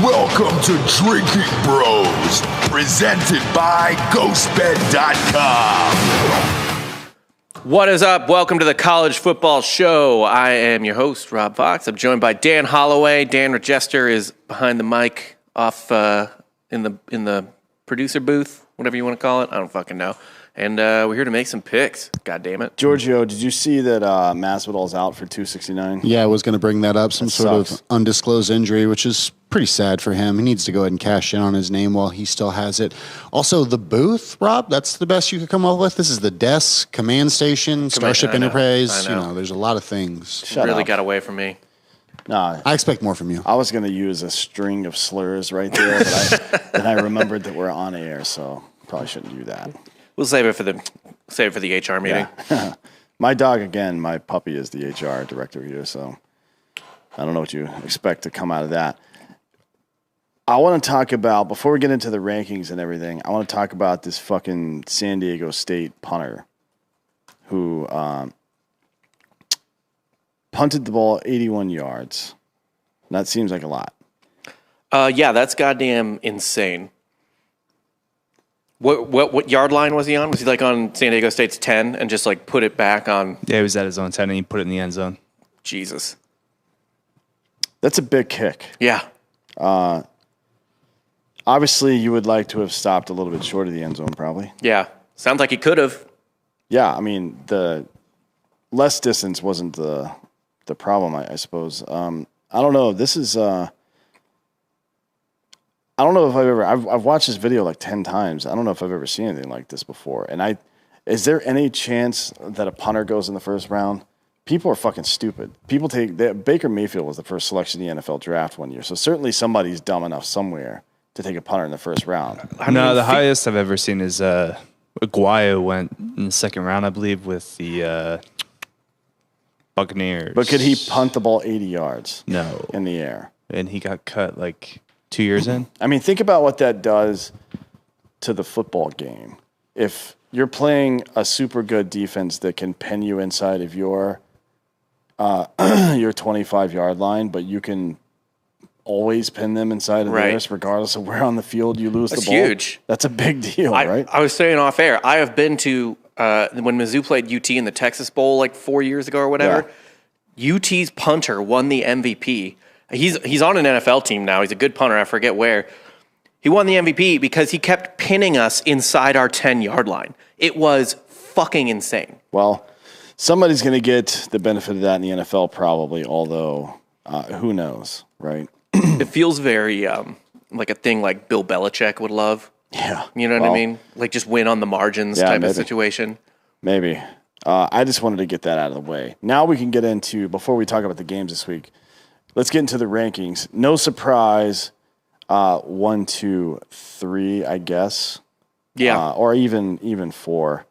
Welcome to Drinking Bros, presented by GhostBed.com. What is up? Welcome to the College Football Show. I am your host, Rob Fox. I'm joined by Dan Holloway. Dan Regester is behind the mic off in the producer booth, whatever you want to call it. I don't fucking know. And we're here to make some picks. God damn it. Giorgio, did you see that Masvidal's out for 269? Yeah, I was going to bring that up. Some sort of undisclosed injury, which is pretty sad for him. He needs to go ahead and cash in on his name while he still has it. Also, the booth, Rob, that's the best you could come up with. This is the desk, command station, Starship Enterprise. I know. There's a lot of things. Really got away from me. No, I expect more from you. I was going to use a string of slurs right there, but then I remembered that we're on air, so probably shouldn't do that. We'll save it for the HR meeting. Yeah. My dog, again, my puppy is the HR director here, so I don't know what you expect to come out of that. I want to talk about, before we get into the rankings and everything, I want to talk about this fucking San Diego State punter who punted the ball 81 yards. That seems like a lot. Yeah, that's goddamn insane. What yard line was he on? Was he like on San Diego State's 10 and just like put it back on? Yeah, he was at his own 10 and he put it in the end zone. Jesus. That's a big kick. Yeah. Obviously, you would like to have stopped a little bit short of the end zone, probably. Yeah. Sounds like he could have. Yeah, I mean, the less distance wasn't the problem, I suppose. I don't know. This is... I don't know if I've watched this video like 10 times. I don't know if I've ever seen anything like this before. And is there any chance that a punter goes in the first round? People are fucking stupid. Baker Mayfield was the first selection in the NFL draft one year. So certainly somebody's dumb enough somewhere to take a punter in the first round. No, the highest I've ever seen is Aguayo went in the second round, I believe, with the Buccaneers. But could he punt the ball 80 yards? No. In the air? And he got cut like 2 years in. I mean, think about what that does to the football game. If you're playing a super good defense that can pen you inside of your 25-yard line, but you can always pin them inside of theirs, regardless of where on the field you lose the ball. That's huge. That's a big deal, right? I was saying off air, I have been to, when Mizzou played UT in the Texas Bowl like 4 years ago or whatever, UT's punter won the MVP. He's on an NFL team now. He's a good punter. I forget where. He won the MVP because he kept pinning us inside our 10-yard line. It was fucking insane. Well, somebody's going to get the benefit of that in the NFL probably, although who knows, right? It feels very like a thing like Bill Belichick would love. Yeah. You know what I mean? Like just win on the margins type of situation. Maybe. I just wanted to get that out of the way. Now we can get into, before we talk about the games this week, let's get into the rankings. No surprise, 1, 2, 3, I guess. Yeah. Or even 4.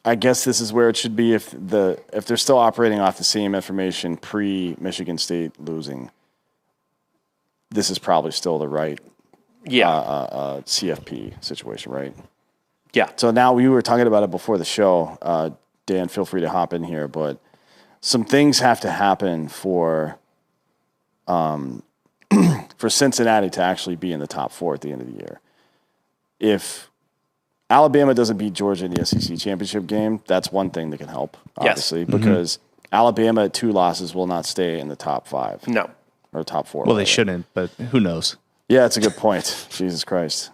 I guess this is where it should be if they're still operating off the same information pre-Michigan State losing. This is probably still the right CFP situation, right? Yeah. So now we were talking about it before the show. Dan, feel free to hop in here, but some things have to happen for Cincinnati to actually be in the top 4 at the end of the year. If Alabama doesn't beat Georgia in the SEC championship game, that's one thing that can help, obviously, because Alabama at 2 losses will not stay in the top 5. No. Or top 4. Well, they shouldn't, but who knows? Yeah, it's a good point. Jesus Christ.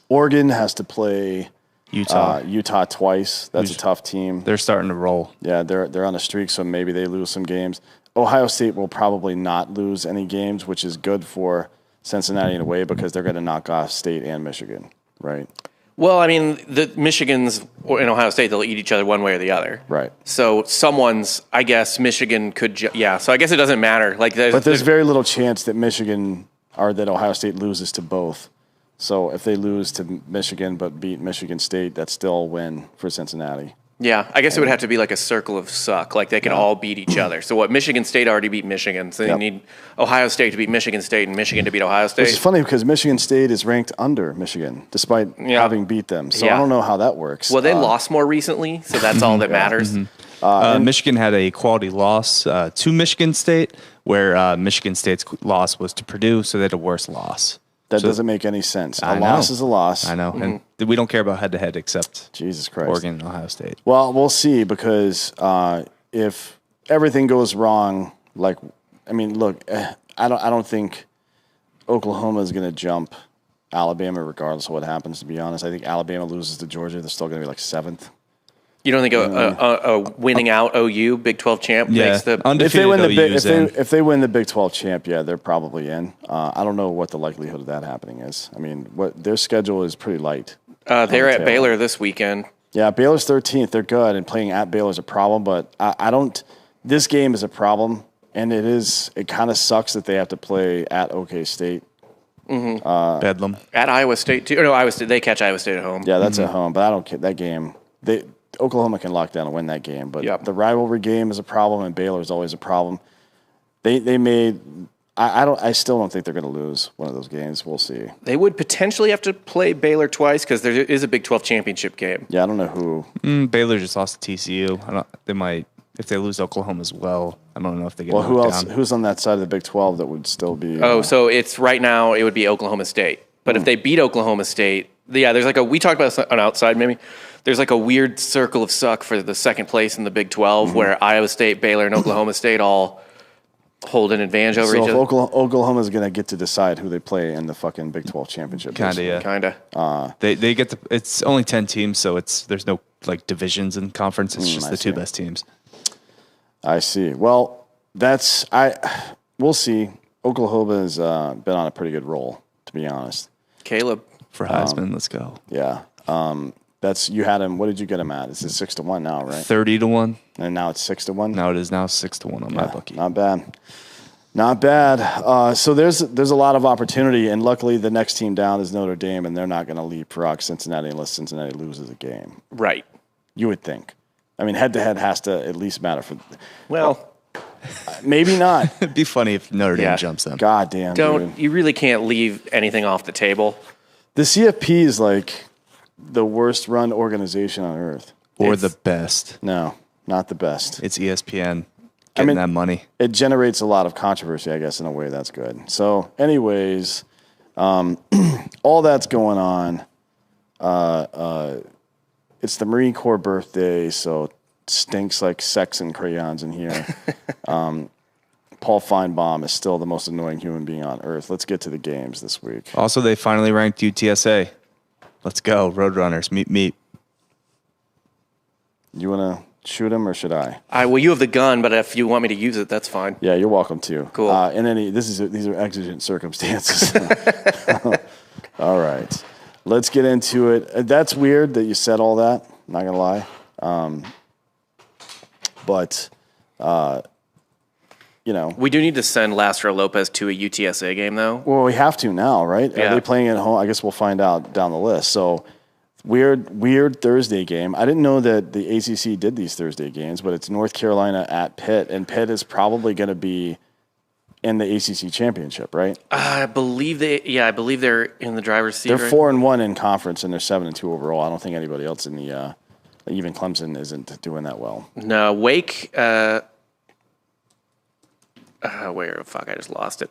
Oregon has to play Utah twice. That's a tough team. They're starting to roll. Yeah, they're on a streak, so maybe they lose some games. Ohio State will probably not lose any games, which is good for Cincinnati in a way because they're going to knock off State and Michigan, right? Well, I mean, the Michigan's and Ohio State, they'll eat each other one way or the other. Right. So I guess Michigan could, so I guess it doesn't matter. Like, there's very little chance that that Ohio State loses to both. So if they lose to Michigan but beat Michigan State, that's still a win for Cincinnati. Yeah, I guess it would have to be like a circle of suck. Like they can all beat each other. So Michigan State already beat Michigan. So you need Ohio State to beat Michigan State and Michigan to beat Ohio State. Which is funny because Michigan State is ranked under Michigan despite having beat them. So I don't know how that works. Well, they lost more recently, so that's all that matters. Michigan had a quality loss to Michigan State, where Michigan State's loss was to Purdue, so they had a worse loss. That doesn't make any sense. I A know. loss is a loss. I know, and we don't care about head-to-head except Jesus Christ. Oregon and Ohio State. Well, we'll see because if everything goes wrong, look, I don't think Oklahoma is going to jump Alabama regardless of what happens. To be honest, I think Alabama loses to Georgia. They're still going to be like 7th. You don't think a winning out OU Big 12 champ makes the If they win the Big 12 champ, yeah, they're probably in. I don't know what the likelihood of that happening is. I mean, what their schedule is pretty light. They're at Baylor this weekend. Yeah, Baylor's 13th. They're good, and playing at Baylor's a problem. But I don't. This game is a problem, and it is. It kind of sucks that they have to play at OK State. Bedlam At Iowa State too. Or no, Iowa State. They catch Iowa State at home. Yeah, that's at home, but I don't care that game. Oklahoma can lock down and win that game, but the rivalry game is a problem, and Baylor is always a problem. They made. I still don't think they're going to lose one of those games. We'll see. They would potentially have to play Baylor twice because there is a Big 12 championship game. Yeah, I don't know who. Baylor just lost to TCU. They might if they lose Oklahoma as well. I don't know if they get. Well, who else? Down. Who's on that side of the Big 12 that would still be? So it's right now. It would be Oklahoma State, but if they beat Oklahoma State, there's like we talked about an outside maybe. There's like a weird circle of suck for the second place in the Big 12 where Iowa State, Baylor, and Oklahoma State all hold an advantage over each other. So Oklahoma's going to get to decide who they play in the fucking Big 12 championship. Kinda, yeah. Kinda. They get it's only 10 teams, so there's no like divisions in conference. It's just the two best teams. I see. Well, we'll see. Oklahoma has been on a pretty good roll, to be honest. Caleb. For Heisman, let's go. Yeah. You had him. What did you get him at? It's 6-1 now, right? 30-1. And now it's 6-1. Now it is now 6-1 on my bookie. Not bad. Not bad. So there's a lot of opportunity, and luckily the next team down is Notre Dame, and they're not going to leapfrog Cincinnati unless Cincinnati loses a game. Right. You would think. I mean, head-to-head has to at least matter for. Well, maybe not. It'd be funny if Notre Dame jumps them. God damn. Dude. You really can't leave anything off the table. The CFP is like the worst run organization on earth. Or the best. No, not the best. It's ESPN getting that money. It generates a lot of controversy, I guess, in a way that's good. So, anyways, all that's going on. It's the Marine Corps birthday, so it stinks like sex and crayons in here. Paul Feinbaum is still the most annoying human being on earth. Let's get to the games this week. Also, they finally ranked UTSA. Let's go, Roadrunners. Meet. You want to shoot him or should I? Well, you have the gun, but if you want me to use it, that's fine. Yeah, you're welcome to. Cool. These are exigent circumstances. All right. Let's get into it. That's weird that you said all that. I'm not going to lie. But we do need to send Lastro Lopez to a UTSA game, though. Well, we have to now, right? Yeah. Are they playing at home? I guess we'll find out down the list. So, weird Thursday game. I didn't know that the ACC did these Thursday games, but it's North Carolina at Pitt, and Pitt is probably going to be in the ACC championship, right? I believe they're in the driver's seat. They're 4-1 in conference, and they're 7-2 overall. I don't think anybody else in the even Clemson isn't doing that well. No, Wake. I just lost it.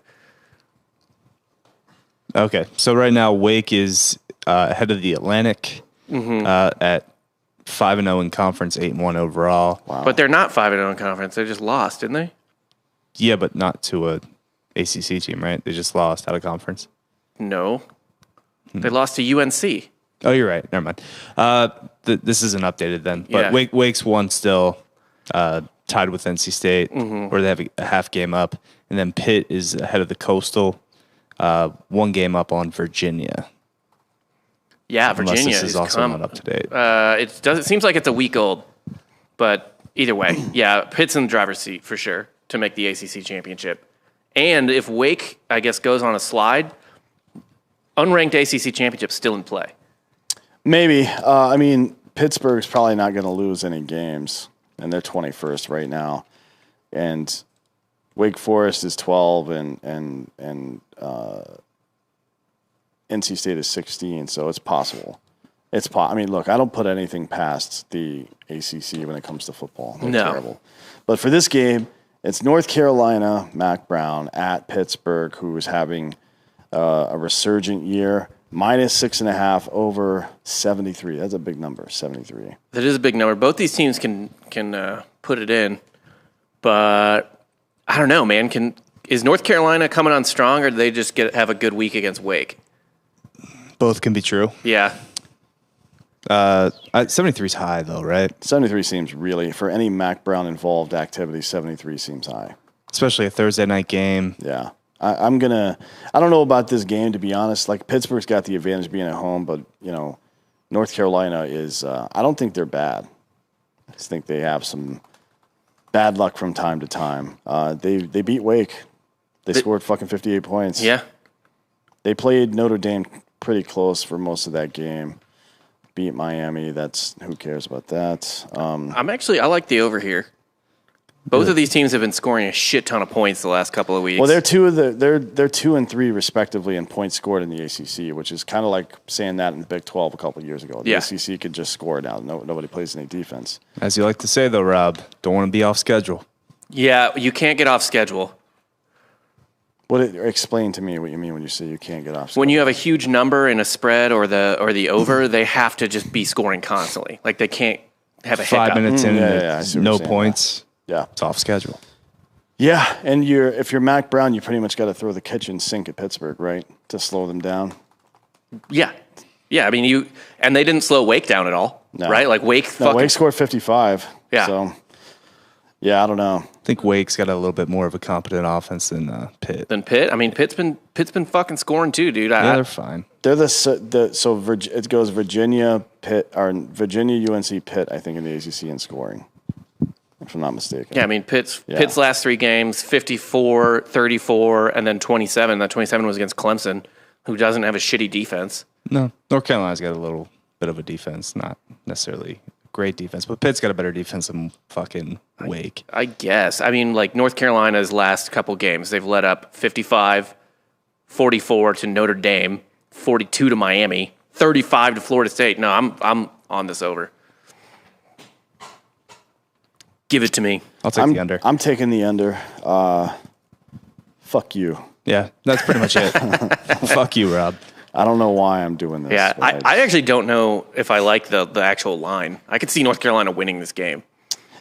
Okay, so right now Wake is ahead of the Atlantic at 5-0 in conference, 8-1 overall. Wow. But they're not 5-0 in conference. They just lost, didn't they? Yeah, but not to a ACC team, right? They just lost out of conference. No. They lost to UNC. Oh, you're right. Never mind. This isn't updated then. But Yeah. Wake's won still, tied with NC State, where they have a half game up. And then Pitt is ahead of the Coastal, 1 game up on Virginia. Yeah, Unless Virginia this is also not up to date. It seems like it's a week old, but either way, yeah, Pitt's in the driver's seat for sure to make the ACC championship. And if Wake, I guess, goes on a slide, unranked ACC championship still in play. Maybe. Pittsburgh's probably not going to lose any games, and they're 21st right now. And Wake Forest is 12, and NC State is 16, so it's possible. Look, I don't put anything past the ACC when it comes to football. They're terrible. But for this game, It's North Carolina, Mac Brown, at Pittsburgh, who is having a resurgent year. -6.5 over 73. That's a big number, 73. That is a big number. Both these teams can put it in, but I don't know, man. Is North Carolina coming on strong, or do they just have a good week against Wake? Both can be true. Yeah. 73 is high, though, right? 73 seems really, for any Mac Brown involved activity, 73 seems high. Especially a Thursday night game. Yeah. I don't know about this game, to be honest. Like, Pittsburgh's got the advantage being at home, but, North Carolina is, I don't think they're bad. I just think they have some bad luck from time to time. They beat Wake. They scored fucking 58 points. Yeah. They played Notre Dame pretty close for most of that game. Beat Miami. Who cares about that? I like the over here. Both of these teams have been scoring a shit ton of points the last couple of weeks. Well, they're 2 and 3 respectively in points scored in the ACC, which is kind of like saying that in the Big 12 a couple of years ago. The ACC could just score now. Nobody plays any defense. As you like to say, though, Rob, don't want to be off schedule. Yeah, you can't get off schedule. Explain to me what you mean when you say you can't get off schedule. When you have a huge number in a spread or the over, they have to just be scoring constantly. Like, they can't have a 5 minutes in, I see what no you're saying. points. Yeah. It's off schedule. Yeah, and if you're Mac Brown, you pretty much got to throw the kitchen sink at Pittsburgh, right, to slow them down. Yeah. I mean, and they didn't slow Wake down at all, right? Like, Wake scored 55. Yeah. So, yeah, I don't know. I think Wake's got a little bit more of a competent offense than Pitt. I mean, Pitt's been fucking scoring too, dude. Yeah, they're fine. They're it goes Virginia, Pitt, or Virginia, UNC, Pitt, I think, in the ACC in scoring, if I'm not mistaken. Yeah, I mean, Pitt's last 3 games, 54, 34, and then 27. That 27 was against Clemson, who doesn't have a shitty defense. No, North Carolina's got a little bit of a defense, not necessarily great defense, but Pitt's got a better defense than fucking Wake. I guess. I mean, like, North Carolina's last couple games, they've led up 55, 44 to Notre Dame, 42 to Miami, 35 to Florida State. No, I'm on this over. Give it to me. I'll take the under. I'm taking the under. Fuck you. Yeah, that's pretty much it. Fuck you, Rob. I don't know why I'm doing this. Yeah, I actually don't know if I like the actual line. I could see North Carolina winning this game.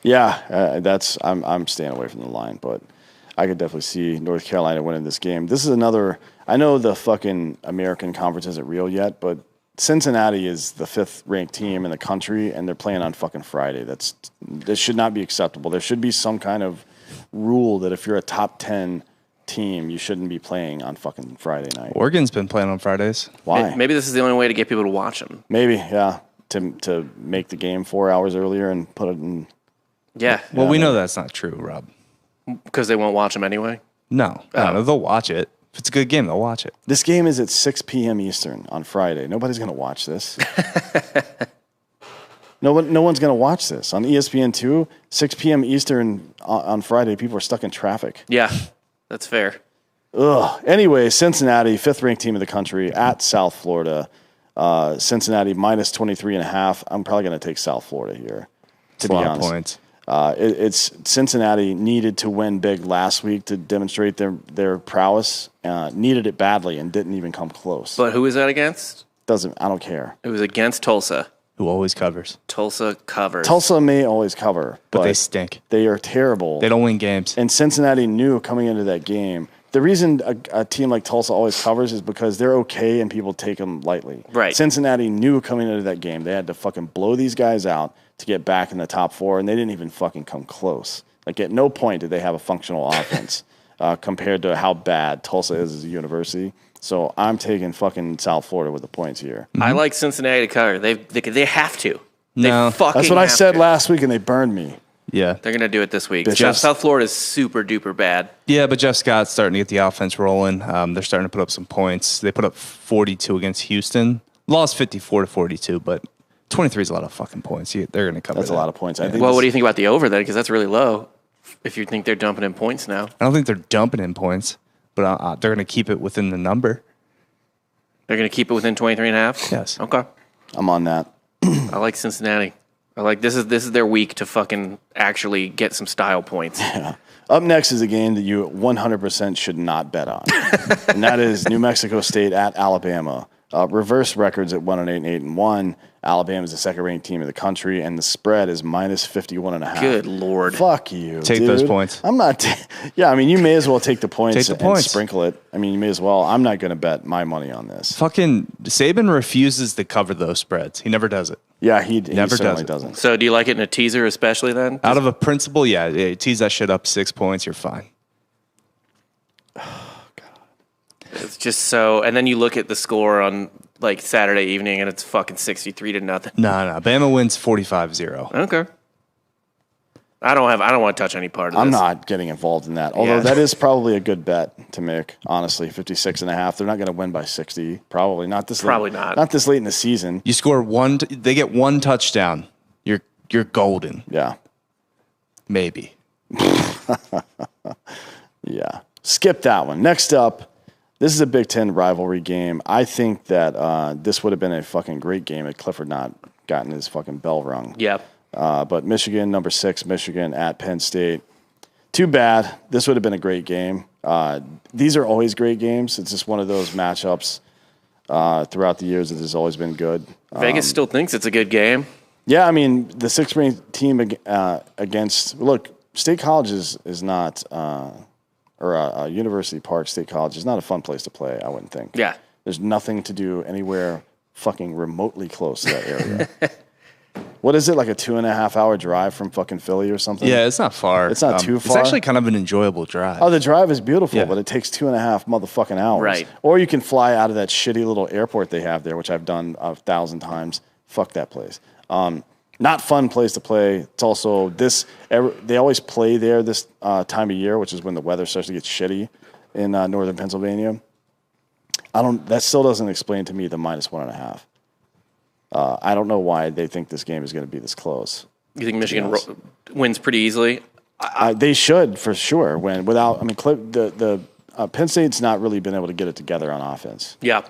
Yeah, I'm staying away from the line, but I could definitely see North Carolina winning this game. This is another. I know the fucking American Conference isn't real yet, but Cincinnati is the 5th ranked team in the country, and they're playing on fucking Friday. This should not be acceptable. There should be some kind of rule that if you're a top 10 team, you shouldn't be playing on fucking Friday night. Oregon's been playing on Fridays. Why? Maybe this is the only way to get people to watch them. Maybe, yeah, to make the game 4 hours earlier and put it in. Yeah. Well, we know that's not true, Rob. Because they won't watch them anyway? No, they'll watch it. If it's a good game, they'll watch it. This game is at 6 p.m. Eastern on Friday. Nobody's going to watch this. No one's going to watch this. On ESPN2, 6 p.m. Eastern on Friday, people are stuck in traffic. Yeah, that's fair. Ugh. Anyway, Cincinnati, 5th ranked team in the country, at South Florida. Cincinnati minus 23.5. I'm probably going to take South Florida here, to be honest. Points. It's Cincinnati needed to win big last week to demonstrate their prowess. Needed it badly and didn't even come close. But who is that against? I don't care. It was against Tulsa. Who always covers. Tulsa covers. Tulsa may always cover, but they stink. They are terrible. They don't win games. And Cincinnati knew coming into that game. The reason a team like Tulsa always covers is because they're okay and people take them lightly. Right. Cincinnati knew coming into that game they had to fucking blow these guys out to get back in the top 4, and they didn't even fucking come close. Like, at no point did they have a functional offense compared to how bad Tulsa is as a university. So I'm taking fucking South Florida with the points here. Mm-hmm. I like Cincinnati to cover. They have to. No. That's what I said last week, and they burned me. Yeah. They're going to do it this week. Bitches. South Florida is super duper bad. Yeah, but Jeff Scott's starting to get the offense rolling. They're starting to put up some points. They put up 42 against Houston. Lost 54-42, but 23 is a lot of fucking points. They're going to cover That's that. a lot of points. I think. Well, what do you think about the over then? Because that's really low if you think they're dumping in points now. I don't think they're dumping in points, but they're going to keep it within the number. They're going to keep it within 23.5? Yes. Okay. I'm on that. I like Cincinnati. I like this is their week to fucking actually get some style points. Yeah. Up next is a game that you 100% should not bet on, and that is New Mexico State at Alabama. Reverse records at 1-8 and 8-1. Alabama is the second-ranked team in the country, and the spread is minus 51.5. Good Lord. Fuck you, Take dude. those points. I'm not. Yeah, I mean, you may as well take the points, Take the and points. sprinkle it. I mean, you may as well. I'm not going to bet my money on this. Fucking Saban refuses to cover those spreads. He never does it. Yeah, he Never certainly does it. doesn't. So do you like it in a teaser especially then? Out of a principle, yeah, tease that shit up 6 points, you're fine. It's just so, and then you look at the score on like Saturday evening and it's fucking 63-0. No, Bama wins 45-0. Okay. I don't want to touch any part of this. I'm not getting involved in that. Although Yeah. that is probably a good bet to make, honestly. 56.5. They're not going to win by 60. Probably not this Probably late. not. Not this late in the season. You score one, they get one touchdown. You're golden. Yeah. Maybe. Yeah. Skip that one. Next up, this is a Big Ten rivalry game. I think that this would have been a fucking great game had Clifford not gotten his fucking bell rung. Yeah. But Michigan, number 6, Michigan at Penn State. Too bad. This would have been a great game. These are always great games. It's just one of those matchups throughout the years that has always been good. Vegas still thinks it's a good game. Yeah, I mean, the 6th ranked team against, look, State College is not, or University Park State College is not a fun place to play, I wouldn't think. Yeah. There's nothing to do anywhere fucking remotely close to that area. What is it, like a 2.5 hour drive from fucking Philly or something? Yeah, it's not far. It's not too far. It's actually kind of an enjoyable drive. Oh, the drive is beautiful, Yeah. but it takes 2.5 motherfucking hours. Right. Or you can fly out of that shitty little airport they have there, which I've done 1,000 times. Fuck that place. Not fun place to play. It's also they always play there this time of year, which is when the weather starts to get shitty in northern Pennsylvania. That still doesn't explain to me the -1.5. I don't know why they think this game is going to be this close. You think Michigan wins pretty easily? They should for sure win without. I mean, the Penn State's not really been able to get it together on offense. Yeah.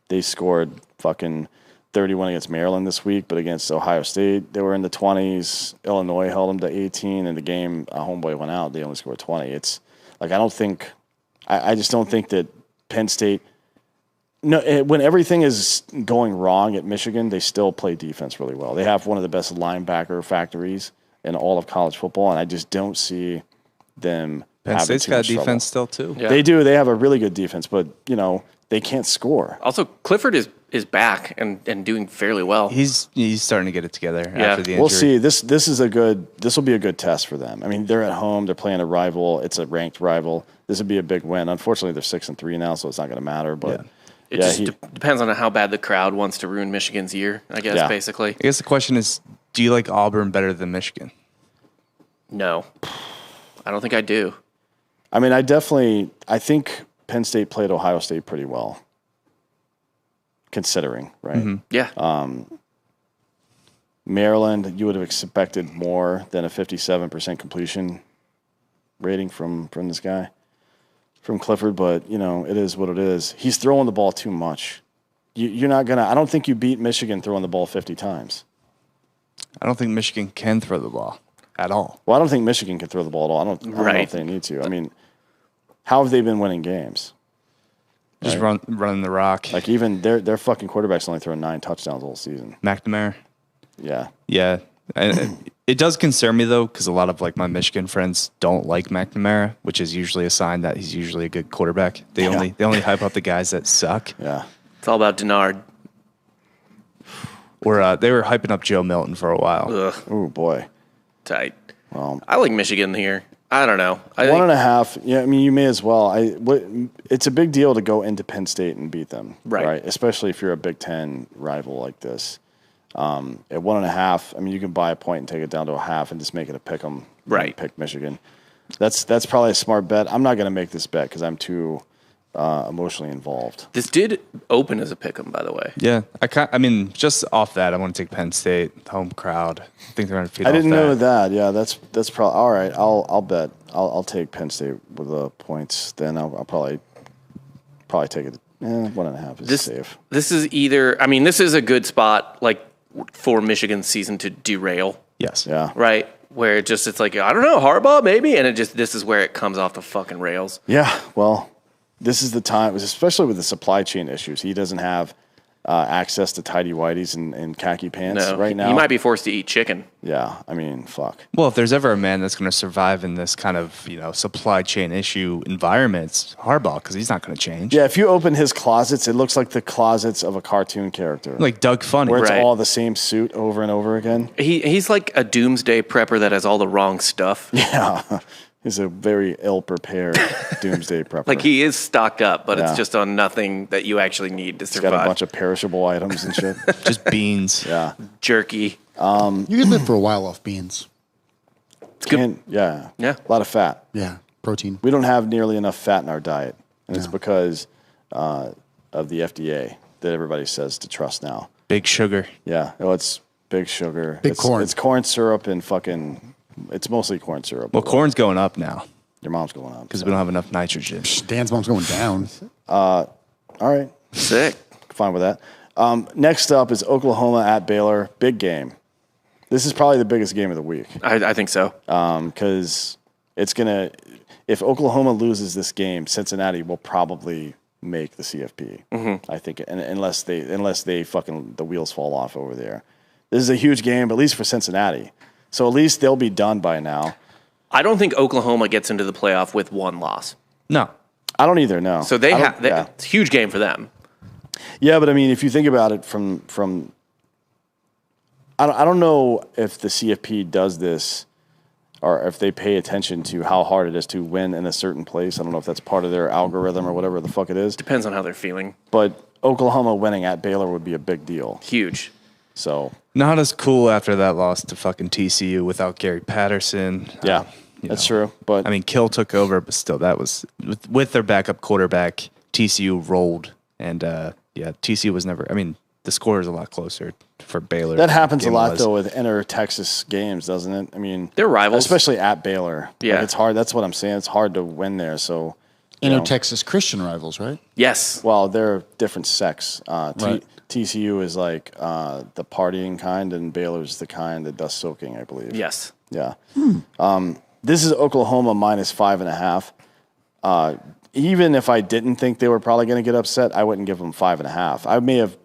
They scored fucking 31 against Maryland this week, but against Ohio State, they were in the 20s. Illinois held them to 18, and the game homeboy went out. They only scored 20. It's like I just don't think that Penn State. No, when everything is going wrong at Michigan, they still play defense really well. They have one of the best linebacker factories in all of college football, and I just don't see them. Penn having State's too got much trouble. defense still, too. Yeah. They do. They have a really good defense, but they can't score. Also, Clifford is back and doing fairly well. He's starting to get it together after the injury. We'll see. This will be a good test for them. I mean, they're at home. They're playing a rival. It's a ranked rival. This would be a big win. Unfortunately, they're 6-3 now, so it's not going to matter. But It just depends on how bad the crowd wants to ruin Michigan's year, I guess, basically. I guess the question is, do you like Auburn better than Michigan? No. I don't think I do. I mean, I think Penn State played Ohio State pretty well, considering, right? Mm-hmm. Yeah. Maryland, you would have expected more than a 57% completion rating from this guy, from Clifford, but, it is what it is. He's throwing the ball too much. You're not going to – I don't think you beat Michigan throwing the ball 50 times. I don't think Michigan can throw the ball at all. Well, I don't think Michigan can throw the ball at all. I don't know if they need to. I mean, how have they been winning games? Just running the rock. Like, even their fucking quarterback's only thrown 9 touchdowns all season. McNamara. Yeah. Yeah. And it does concern me, though, because a lot of my Michigan friends don't like McNamara, which is usually a sign that he's usually a good quarterback. They only hype up the guys that suck. Yeah. It's all about Denard. Or they were hyping up Joe Milton for a while. Ugh, Oh, boy. tight. Well, I like Michigan here. I don't know. I think 1.5. Yeah, I mean, you may as well. It's a big deal to go into Penn State and beat them, Right. Especially if you're a Big Ten rival like this. At 1.5, I mean, you can buy a point and take it down to a half and just make it a pick 'em. Right. Pick Michigan. That's probably a smart bet. I'm not going to make this bet because I'm too emotionally involved. this did open as a pick'em, by the way. Yeah. I mean, just off that, I want to take Penn State, home crowd. I think they're going to feed I off didn't that. know that. Yeah, that's probably all right. I'll bet. I'll take Penn State with the points. Then I'll probably take it. 1.5 is safe. This is this is a good spot for Michigan's season to derail, Yes. Yeah. right? where it's like, I don't know, Harbaugh maybe, and this is where it comes off the fucking rails. Yeah, well, this is the time, especially with the supply chain issues. He doesn't have access to tidy whities and khaki pants right now. He might be forced to eat chicken. Yeah, I mean, fuck. Well, if there's ever a man that's going to survive in this kind of supply chain issue environment, it's Harbaugh, because he's not going to change. Yeah, if you open his closets, it looks like the closets of a cartoon character, Like Doug Funny, where it's Right. all the same suit over and over again. He's like a doomsday prepper that has all the wrong stuff. Yeah, he's a very ill-prepared doomsday prepper. Like he is stocked up, but Yeah. it's just on nothing that you actually need to He's survive. got a bunch of perishable items and shit. just beans. Yeah, Jerky. You could live for a while off beans. It's good. And, yeah, Yeah. a lot of fat. Yeah, protein. We don't have nearly enough fat in our diet, and it's because of the FDA that everybody says to trust now. Big sugar. Yeah, it's big sugar, Big corn. It's corn syrup and fucking. It's mostly corn syrup. Well, corn's going up now Your mom's going on because we don't have enough nitrogen. Dan's mom's going down. All right, Sick. fine with that. Next up is Oklahoma at Baylor. Big game. This is probably the biggest game of the week I think so. because it's gonna. If Oklahoma loses this game, Cincinnati will probably make the CFP. I think, unless they fucking the wheels fall off over there. This is a huge game, at least for Cincinnati. So at least they'll be done by now. I don't think Oklahoma gets into the playoff with one loss. No. I don't either. No. So I don't- it's a huge game for them. Yeah, but I mean, if you think about it from I don't know if the CFP does this or if they pay attention to how hard it is to win in a certain place. I don't know if that's part of their algorithm or whatever the fuck it is. Depends on how they're feeling. But Oklahoma winning at Baylor would be a big deal. Huge. So, Not as cool after that loss to fucking TCU without Gary Patterson. yeah, that's true. But I mean, Kill took over, but still, that was with their backup quarterback. TCU rolled, and TCU was never. I mean, the score is a lot closer for Baylor. that happens a than it lot, was. though, with inter-Texas games, doesn't it? I mean, They're rivals. especially at Baylor. Yeah. Like, it's hard. That's what I'm saying. It's hard to win there. So, you know, Texas Christian rivals, right? Yes. well, they're different sects. Right. TCU is like the partying kind, and Baylor's the kind that does soaking, I believe. Yes. Yeah. This is Oklahoma minus 5.5. Even if I didn't think they were probably going to get upset, I wouldn't give them 5.5. I may have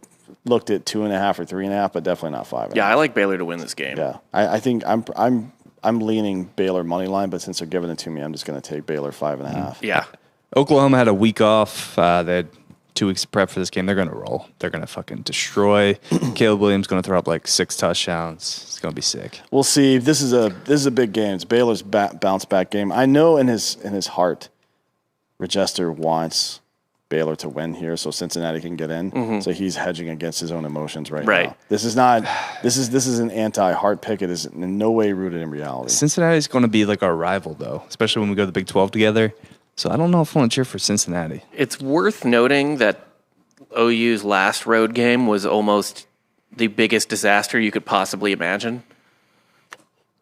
looked at 2.5 or 3.5, but definitely not 5. Yeah, I like Baylor to win this game. Yeah. I think I'm leaning Baylor money line, but since they're giving it to me, I'm just going to take Baylor 5.5. Yeah. Oklahoma had a week off. They had 2 weeks of prep for this game. They're going to roll. They're going to fucking destroy. Caleb Williams going to throw up like 6 touchdowns. It's going to be sick. We'll see. This is a big game. It's Baylor's bounce back game. I know in his heart, Regester wants Baylor to win here so Cincinnati can get in. So he's hedging against his own emotions right now. This is not. This is an anti-heart pick. It is in no way rooted in reality. Cincinnati's going to be like our rival, though, especially when we go to the Big 12 together. So I don't know if I want to cheer for Cincinnati. It's worth noting that OU's last road game was almost the biggest disaster you could possibly imagine.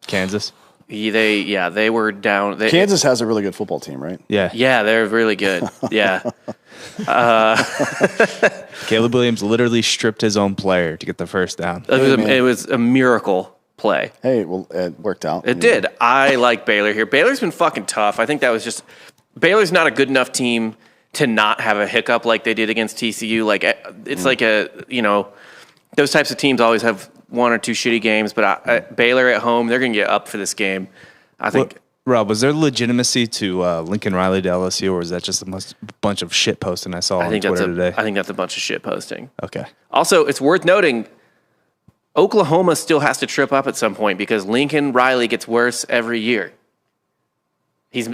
Kansas? They were down. Kansas has a really good football team, right? Yeah. Yeah, they're really good. Yeah. Caleb Williams literally stripped his own player to get the first down. It was a miracle play. Hey, well, it worked out. It did. I like Baylor here. Baylor's been fucking tough. I think that was just Baylor's not a good enough team to not have a hiccup like they did against TCU. Like it's like those types of teams always have 1 or 2 shitty games, but Baylor at home, they're going to get up for this game. I think. Rob, was there legitimacy to Lincoln Riley to LSU, or was that just a bunch of shit posting I saw on Twitter today? I think that's a bunch of shit posting. Okay. Also, it's worth noting Oklahoma still has to trip up at some point because Lincoln Riley gets worse every year.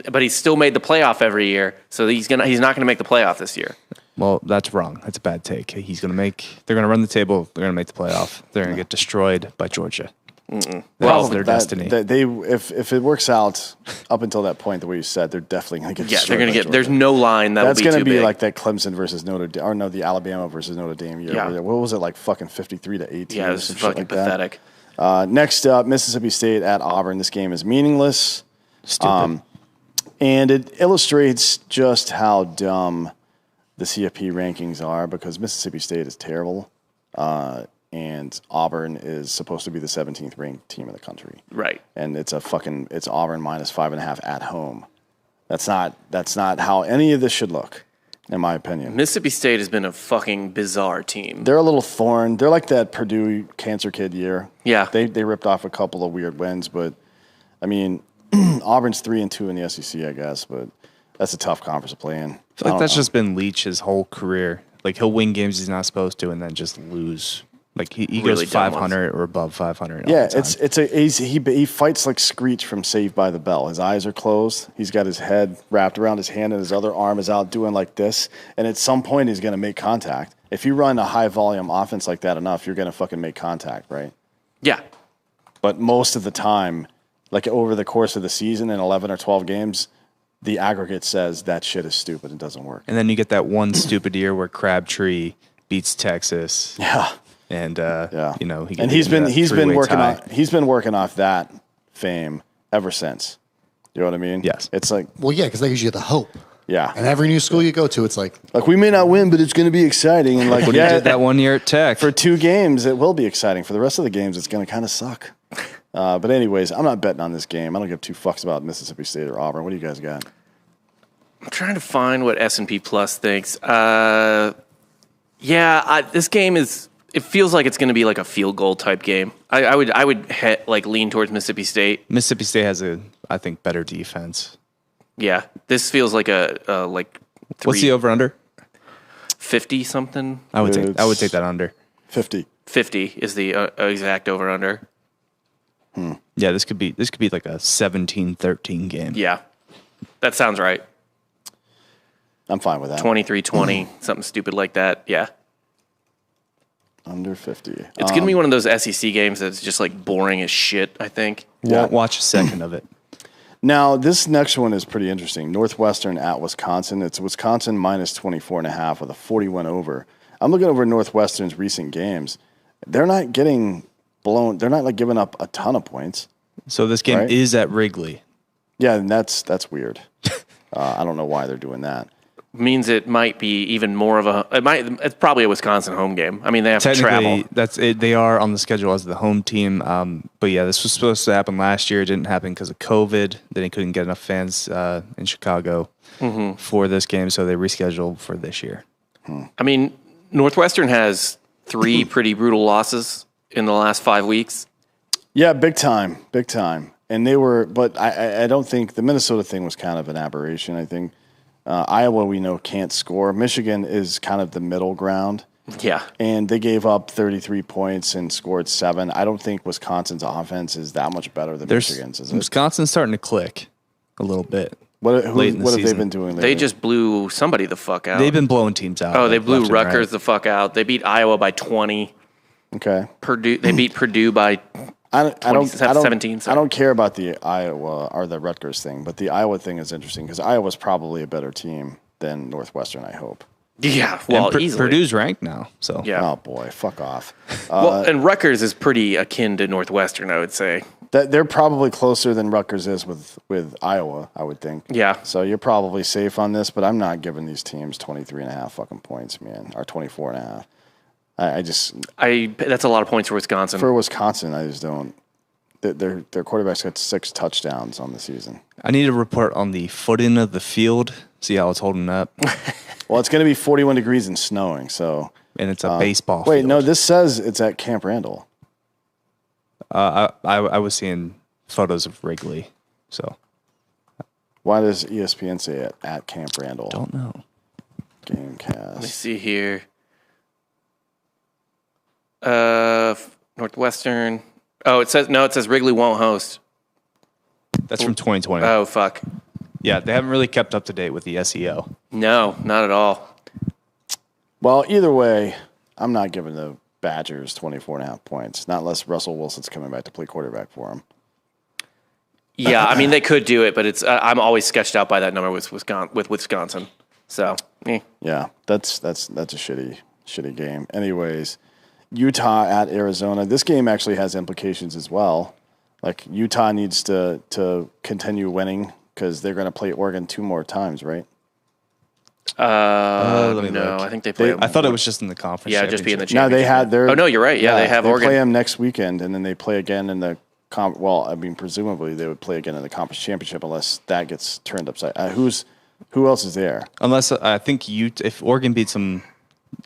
But he's still made the playoff every year, so he's not gonna make the playoff this year. Well, that's wrong. That's a bad take. They're gonna run the table. They're gonna make the playoff. They're gonna get destroyed by Georgia. That's their destiny. If it works out up until that point, the way you said, they're definitely going to get. Yeah, destroyed they're gonna by get. Georgia. There's no line That's going to be big. like that Clemson versus Notre Dame, or no, the Alabama versus Notre Dame year. Yeah. What was it like? Fucking 53-18. Yeah, it or was some shit fucking like that. pathetic. Next up, Mississippi State at Auburn. This game is meaningless. Stupid. And it illustrates just how dumb the CFP rankings are because Mississippi State is terrible. and Auburn is supposed to be the 17th ranked team in the country. Right. And it's Auburn minus 5.5 at home. That's not how any of this should look, in my opinion. Mississippi State has been a fucking bizarre team. They're a little thorn. They're like that Purdue cancer kid year. Yeah. They ripped off a couple of weird wins, but I mean, Auburn's 3-2 in the SEC, I guess, but that's a tough conference to play in. I feel like that's just been Leach his whole career. Like, he'll win games he's not supposed to and then just lose. Like, he Really goes 500 or above 500. Yeah, he fights like Screech from Saved by the Bell. His eyes are closed. He's got his head wrapped around his hand, and his other arm is out doing like this. And at some point, he's going to make contact. If you run a high volume offense like that enough, you're going to fucking make contact, right? Yeah. But most of the time, like over the course of the season in 11 or 12 games, the aggregate says that shit is stupid and doesn't work. And then you get that one stupid year where Crabtree beats Texas. Yeah. And you know, he's been working off that fame ever since. You know what I mean? Yes. It's like, Well, yeah, because that gives you the hope. yeah, And every new school you go to, it's like, we may not win, but it's going to be exciting. And like, When yeah, he did that 1 year at Tech. for 2 games, it will be exciting. For the rest of the games, it's going to kind of suck. But anyways, I'm not betting on this game. I don't give 2 fucks about Mississippi State or Auburn. What do you guys got? I'm trying to find what S&P Plus thinks. This game is. It feels like it's going to be like a field goal type game. I would lean towards Mississippi State. Mississippi State has I think, better defense. Yeah, this feels like a What's the over under? 50 something. I would take that under. 50. 50 is the exact over under. Yeah, this could be like a 17-13 game. Yeah, that sounds right. I'm fine with that. 23-20, something stupid like that. Yeah. Under 50. It's going to be one of those SEC games that's just like boring as shit, I think. Won't watch a second of it. Now, this next one is pretty interesting. Northwestern at Wisconsin. It's Wisconsin minus 24.5 with a 40-1 over. I'm looking over Northwestern's recent games. They're not getting blown. They're not like giving up a ton of points. So this game is at Wrigley. Yeah, and that's weird. I don't know why they're doing that. Means it might be even more of a. It's probably a Wisconsin home game. I mean, they have to travel. That's it. They are on the schedule as the home team. But yeah, this was supposed to happen last year. It didn't happen because of COVID. Then they couldn't get enough fans in Chicago for this game, so they rescheduled for this year. I mean, Northwestern has 3 pretty brutal losses in the last 5 weeks. Yeah, big time. And they were, but I don't think the Minnesota thing was kind of an aberration. I think Iowa, we know, can't score. Michigan is kind of the middle ground. Yeah. And they gave up 33 points and scored 7. I don't think Wisconsin's offense is that much better than Michigan's, is it? Wisconsin's starting to click a little bit. What have they been doing lately? They just blew somebody the fuck out. They've been blowing teams out. Oh, they blew Rutgers the fuck out. They beat Iowa by 20. Okay. They beat Purdue by 17. I don't care about the Iowa or the Rutgers thing, but the Iowa thing is interesting because Iowa's probably a better team than Northwestern, I hope. Yeah, well, easily. Purdue's ranked now, so. Yeah. Oh, boy, fuck off. Well, and Rutgers is pretty akin to Northwestern, I would say. They're probably closer than Rutgers is with Iowa, I would think. Yeah. So you're probably safe on this, but I'm not giving these teams 23.5 fucking points, man, or 24.5. That's a lot of points for Wisconsin. For Wisconsin, I just don't. Their quarterback's got 6 touchdowns on the season. I need a report on the footing of the field, see how it's holding up. Well, it's going to be 41 degrees and snowing, so. And it's a baseball Wait, field. no, this says it's at Camp Randall. I was seeing photos of Wrigley, so. Why does ESPN say it at Camp Randall? Don't know. Gamecast. Let me see here. Northwestern. Oh, it says Wrigley won't host. That's from 2020. Oh, fuck. Yeah, they haven't really kept up to date with the SEO. No, not at all. Well, either way, I'm not giving the Badgers 24.5 points, not unless Russell Wilson's coming back to play quarterback for them. Yeah, I mean, they could do it, but it's I'm always sketched out by that number with Wisconsin. So, Yeah, that's a shitty game. Anyways, Utah at Arizona. This game actually has implications as well. Like, Utah needs to continue winning because they're going to play Oregon 2 more times, right? Let me No, look. I think they play. I thought it was just in the conference. Yeah, just be in the No, championship. they had their. Oh no, you're right. Yeah, they have Oregon. Play them next weekend, and then they play again in the. Well, I mean, presumably they would play again in the conference championship unless that gets turned upside. Who else is there? Unless I think if Oregon beats them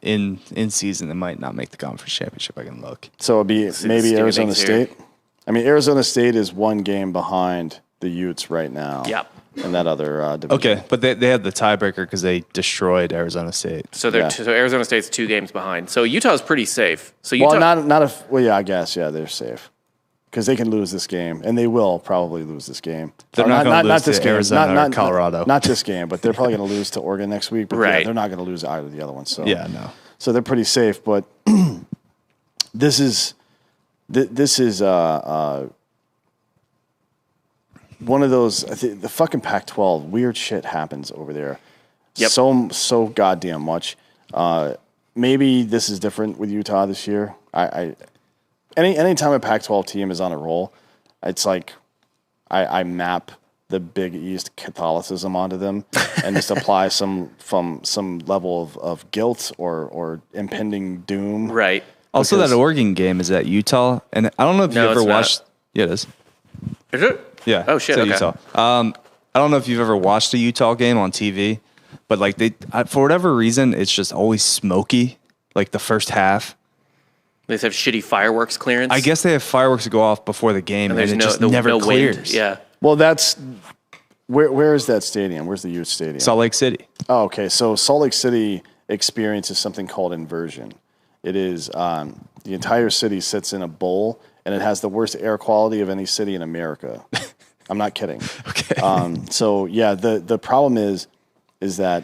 in season, it might not make the conference championship. I can look. So it'd be maybe Arizona State. Here. I mean, Arizona State is one game behind the Utes right now. Yep. And that other division. Okay, but they had the tiebreaker because they destroyed Arizona State. So so Arizona State's 2 games behind. So Utah's pretty safe. So Utah, I guess they're safe because they can lose this game, and they will probably lose this game. They're not going to lose this to game. Arizona or Colorado. Not this game, but they're probably going to lose to Oregon next week. But right. they're not going to lose either of the other ones. So no. So they're pretty safe. But this is one of those. The fucking Pac-12 weird shit happens over there. Yep. So goddamn much. Maybe this is different with Utah this year. Anytime a Pac-12 team is on a roll, it's like I map the Big East Catholicism onto them and just apply some level of guilt or impending doom. right. Also, that Oregon game is at Utah, and I don't know if you ever watched. Yeah, it is. Is it? Yeah. Oh shit. It's at Okay. Utah. I don't know if you've ever watched a Utah game on TV, but like for whatever reason, it's just always smoky. Like the first half. They just have shitty fireworks clearance. I guess they have fireworks to go off before the game, and, there's it just never clears. wind. Yeah. Well, that's where is that stadium? Where's the Ute Stadium? Salt Lake City. Oh, okay. So Salt Lake City experiences something called inversion. It is the entire city sits in a bowl, and it has the worst air quality of any city in America. I'm not kidding. Okay. So yeah, the problem is that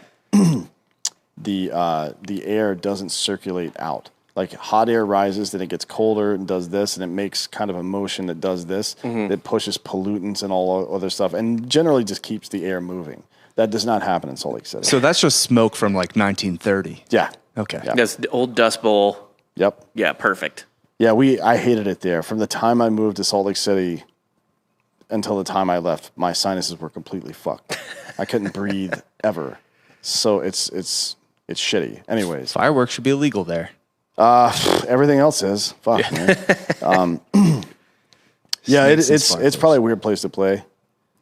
the air doesn't circulate out. Like hot air rises, then it gets colder and does this, and it makes kind of a motion that does this. That pushes pollutants and all other stuff, and generally just keeps the air moving. That does not happen in Salt Lake City. So that's just smoke from like 1930. Yeah. Okay. Yeah. That's the old Dust Bowl. Yep. Yeah, perfect. Yeah, I hated it there. From the time I moved to Salt Lake City until the time I left, my sinuses were completely fucked. I couldn't breathe ever. So it's shitty. Anyways, Fireworks should be illegal there. everything else is. Fuck, man. Yeah, it's probably a weird place to play.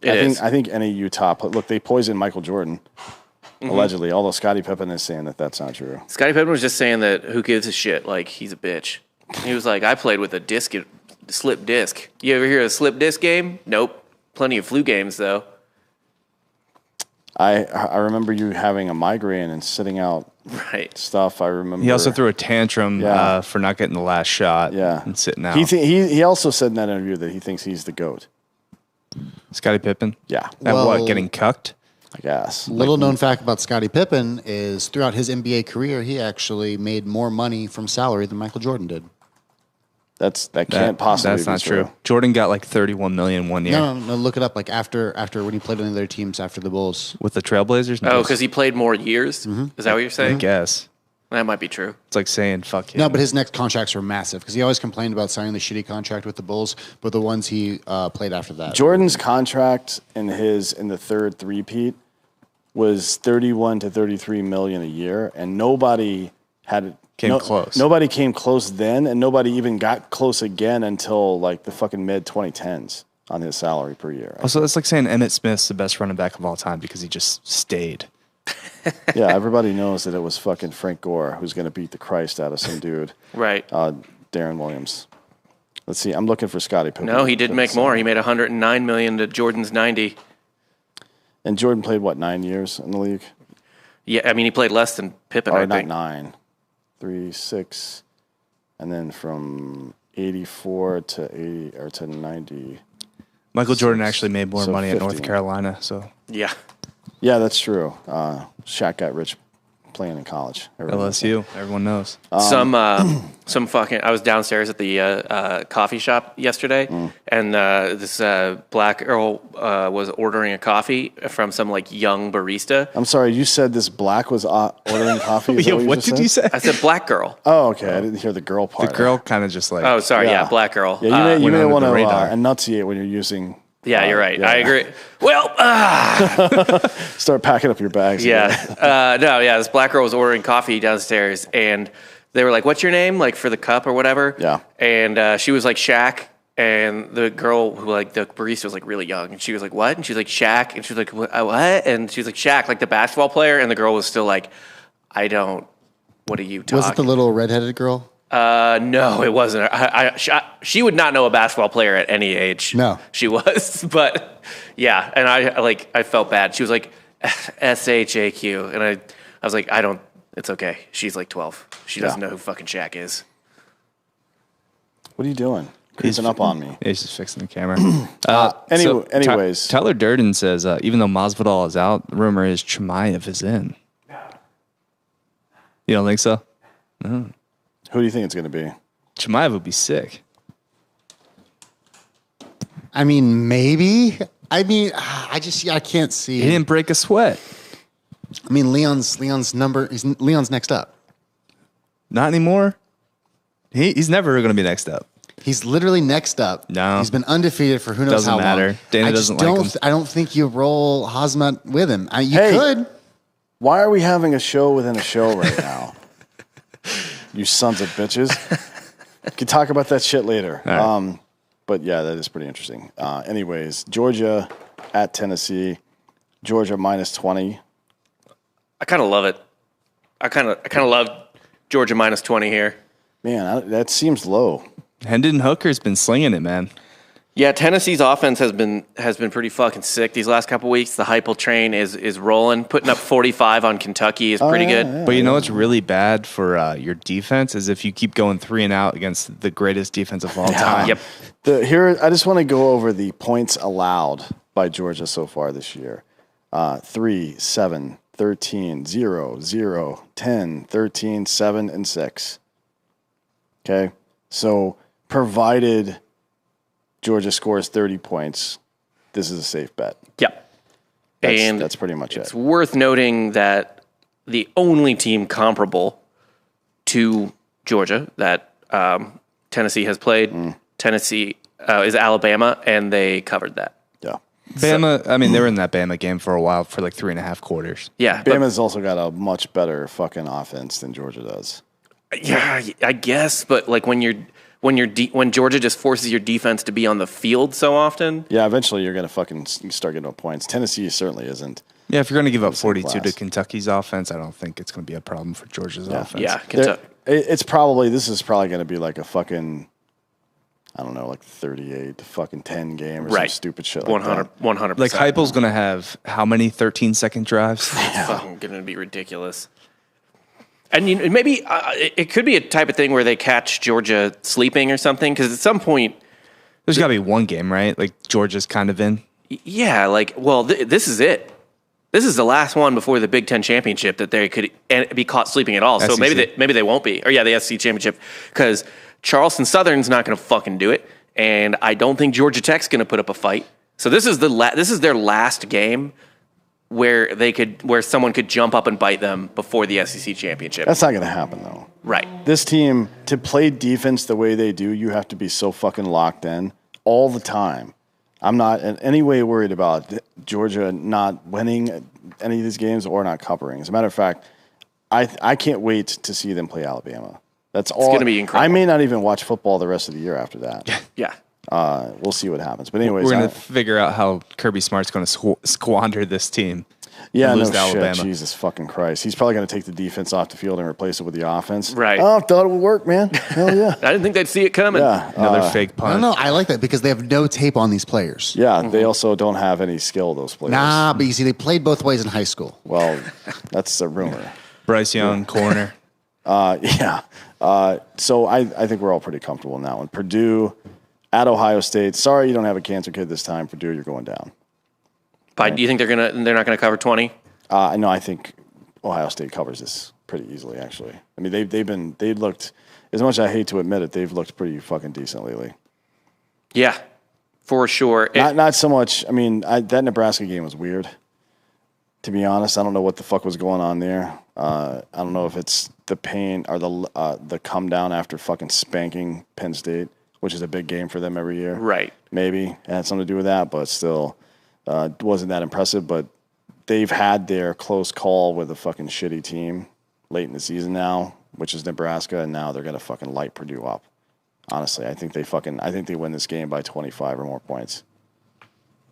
I think any Utah. Look, they poisoned Michael Jordan. Allegedly, although Scottie Pippen is saying that that's not true. Scottie Pippen was just saying that who gives a shit? Like, he's a bitch. He was like, I played with a slip disc. You ever hear of a slip disc game? Nope. Plenty of flu games, though. I remember you having a migraine and sitting out Right. stuff. I remember. He also threw a tantrum for not getting the last shot and sitting out. He also said in that interview that he thinks he's the GOAT. Scottie Pippen? Yeah. At what, getting cucked? I guess. Little known fact about Scottie Pippen is throughout his NBA career, he actually made more money from salary than Michael Jordan did. That can't possibly That's be not true. Jordan got like $31 million one year. No, look it up. Like after when he played on the other teams after the Bulls. With the Trailblazers? Oh, because he played more years? Is that what you're saying? I guess. That might be true. It's like saying fuck you. No, but his next contracts were massive because he always complained about signing the shitty contract with the Bulls, but the ones he played after that. Jordan's contract in the third three-peat was 31 to 33 million a year, and nobody came close. Nobody came close then, and nobody even got close again until like the fucking mid 2010s on his salary per year. Also, it's like saying Emmitt Smith's the best running back of all time because he just stayed. Yeah, everybody knows that it was fucking Frank Gore who's going to beat the Christ out of some dude. Right. Darren Williams. Let's see. I'm looking for Scottie Pippen. No, he did make more. He made $109 million to Jordan's 90. And Jordan played, 9 years in the league? Yeah, I mean, he played less than Pippen, I Not think. 9. 3, 6. And then from 84 to 90. Michael Jordan actually made more so money at 50. North Carolina, so Yeah. Yeah, that's true. Shaq got rich playing in college. LSU, everyone knows. Some fucking. I was downstairs at the coffee shop yesterday, and this black girl was ordering a coffee from some like young barista. I'm sorry, you said this black was ordering coffee? Is that What just did said? you say? I said black girl. Oh, okay. I didn't hear the girl part. The girl kind of just like. Oh, sorry. Yeah. Yeah, black girl. Yeah, you may went want under to the radar. enunciate when you're using Yeah, you're right. yeah. I agree. Well, Start packing up your bags. yeah. This black girl was ordering coffee downstairs, and they were like, "What's your name?" Like for the cup or whatever. Yeah. And she was like Shaq, and the girl who like the barista was like really young, and she was like, "What?" And she was like Shaq, and she was like, "What?" And she was like Shaq, like the basketball player, and the girl was still like, "I don't. What are you talking?" Was it the little redheaded girl? No, it wasn't. She would not know a basketball player at any age. No. She was, but yeah. And I felt bad. She was like SHAQ. And I was like, it's okay. She's like 12. She doesn't know who fucking Shaq is. What are you doing? Creeping up on me. He's just fixing the camera. Anyways. Tyler Durden says, even though Masvidal is out, the rumor is Chimaev is in. You don't think so? No. Who do you think it's going to be? Chimaev would be sick. I mean, maybe. I mean, I can't see. He didn't break a sweat. I mean, Leon's next up. Not anymore. He's never going to be next up. He's literally next up. No. He's been undefeated for who knows Doesn't how matter. long. Dana doesn't like him. I don't think you roll Hazmat with him. You Hey. could. Why are we having a show within a show right now? You sons of bitches. We can talk about that shit later. Right. But yeah, that is pretty interesting. Anyways, Georgia at Tennessee. Georgia minus 20. I kind of love it. I kind of love Georgia minus 20 here. Man, that seems low. Hendon Hooker's been slinging it, man. Yeah, Tennessee's offense has been pretty fucking sick these last couple weeks. The Heupel train is rolling. Putting up 45 on Kentucky is pretty good. Yeah. But you know what's really bad for your defense is if you keep going 3 and out against the greatest defense of all time. Yep. I just want to go over the points allowed by Georgia so far this year. 3, 7, 13, 0, 0, 10, 13, 7, and 6. Okay? So, provided Georgia scores 30 points, this is a safe bet. Yep. That's pretty much it's it. worth noting that the only team comparable to Georgia that Tennessee has played, Tennessee is Alabama, and they covered that. Yeah. Bama, I mean, they were in that Bama game for a while, for like 3.5 quarters. Yeah. Bama's also got a much better fucking offense than Georgia does. Yeah, I guess, but like when Georgia just forces your defense to be on the field so often. Yeah, eventually you're going to fucking start getting up points. Tennessee certainly isn't. Yeah, if you're going to give up 42 class. to Kentucky's offense, I don't think it's going to be a problem for Georgia's offense. Yeah, Kentucky. This is probably going to be like a fucking, I don't know, like 38 to fucking 10 game or some stupid shit like that. 100%. Like Heupel's going to have how many 13-second drives? It's fucking going to be ridiculous. And maybe it could be a type of thing where they catch Georgia sleeping or something, because at some point There's got to be one game, right? Like Georgia's kind of in. Yeah, like, well, this is it. This is the last one before the Big Ten championship that they could be caught sleeping at all. So SEC. maybe they won't be. Or yeah, the SEC championship, because Charleston Southern's not going to fucking do it, and I don't think Georgia Tech's going to put up a fight. So this is their last game where someone could jump up and bite them before the SEC championship. That's not going to happen, though. Right. This team, to play defense the way they do, you have to be so fucking locked in all the time. I'm not in any way worried about Georgia not winning any of these games or not covering. As a matter of fact, I can't wait to see them play Alabama. That's all. It's going to be incredible. I may not even watch football the rest of the year after that. Yeah. We'll see what happens. But anyways, We're going to figure out how Kirby Smart's going to squander this team. Yeah, lose no to Alabama. shit. Jesus fucking Christ. He's probably going to take the defense off the field and replace it with the offense. Right. Oh, thought it would work, man. Hell yeah. I didn't think they'd see it coming. Yeah. Another fake I punt. don't know. I like that because they have no tape on these players. Yeah, they also don't have any skill, those players. Nah, but you see, they played both ways in high school. Well, that's a rumor. Bryce Young, corner. Yeah. So I think we're all pretty comfortable in that one. Purdue at Ohio State. Sorry you don't have a cancer kid this time. Purdue, you're going down. Do you think they're not gonna cover 20? No, I think Ohio State covers this pretty easily, actually. I mean, they looked, as much as I hate to admit it, they've looked pretty fucking decent lately. Yeah, for sure. Not so much. I mean, that Nebraska game was weird. To be honest, I don't know what the fuck was going on there. I don't know if it's the pain or the come down after fucking spanking Penn State, which is a big game for them every year. Right. Maybe it had something to do with that, but still wasn't that impressive. But they've had their close call with a fucking shitty team late in the season now, which is Nebraska, and now they're going to fucking light Purdue up. Honestly, I think they win this game by 25 or more points.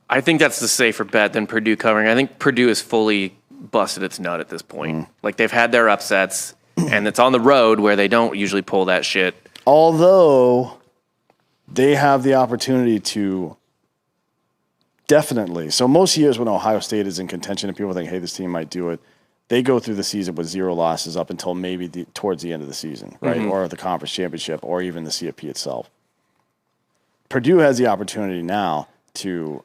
I think that's the safer bet than Purdue covering. I think Purdue is fully busted its nut at this point. Like, they've had their upsets, and it's on the road where they don't usually pull that shit. Although they have the opportunity to definitely. So most years when Ohio State is in contention and people think, hey, this team might do it, they go through the season with 0 losses up until maybe towards the end of the season, right? Or the conference championship or even the CFP itself. Purdue has the opportunity now to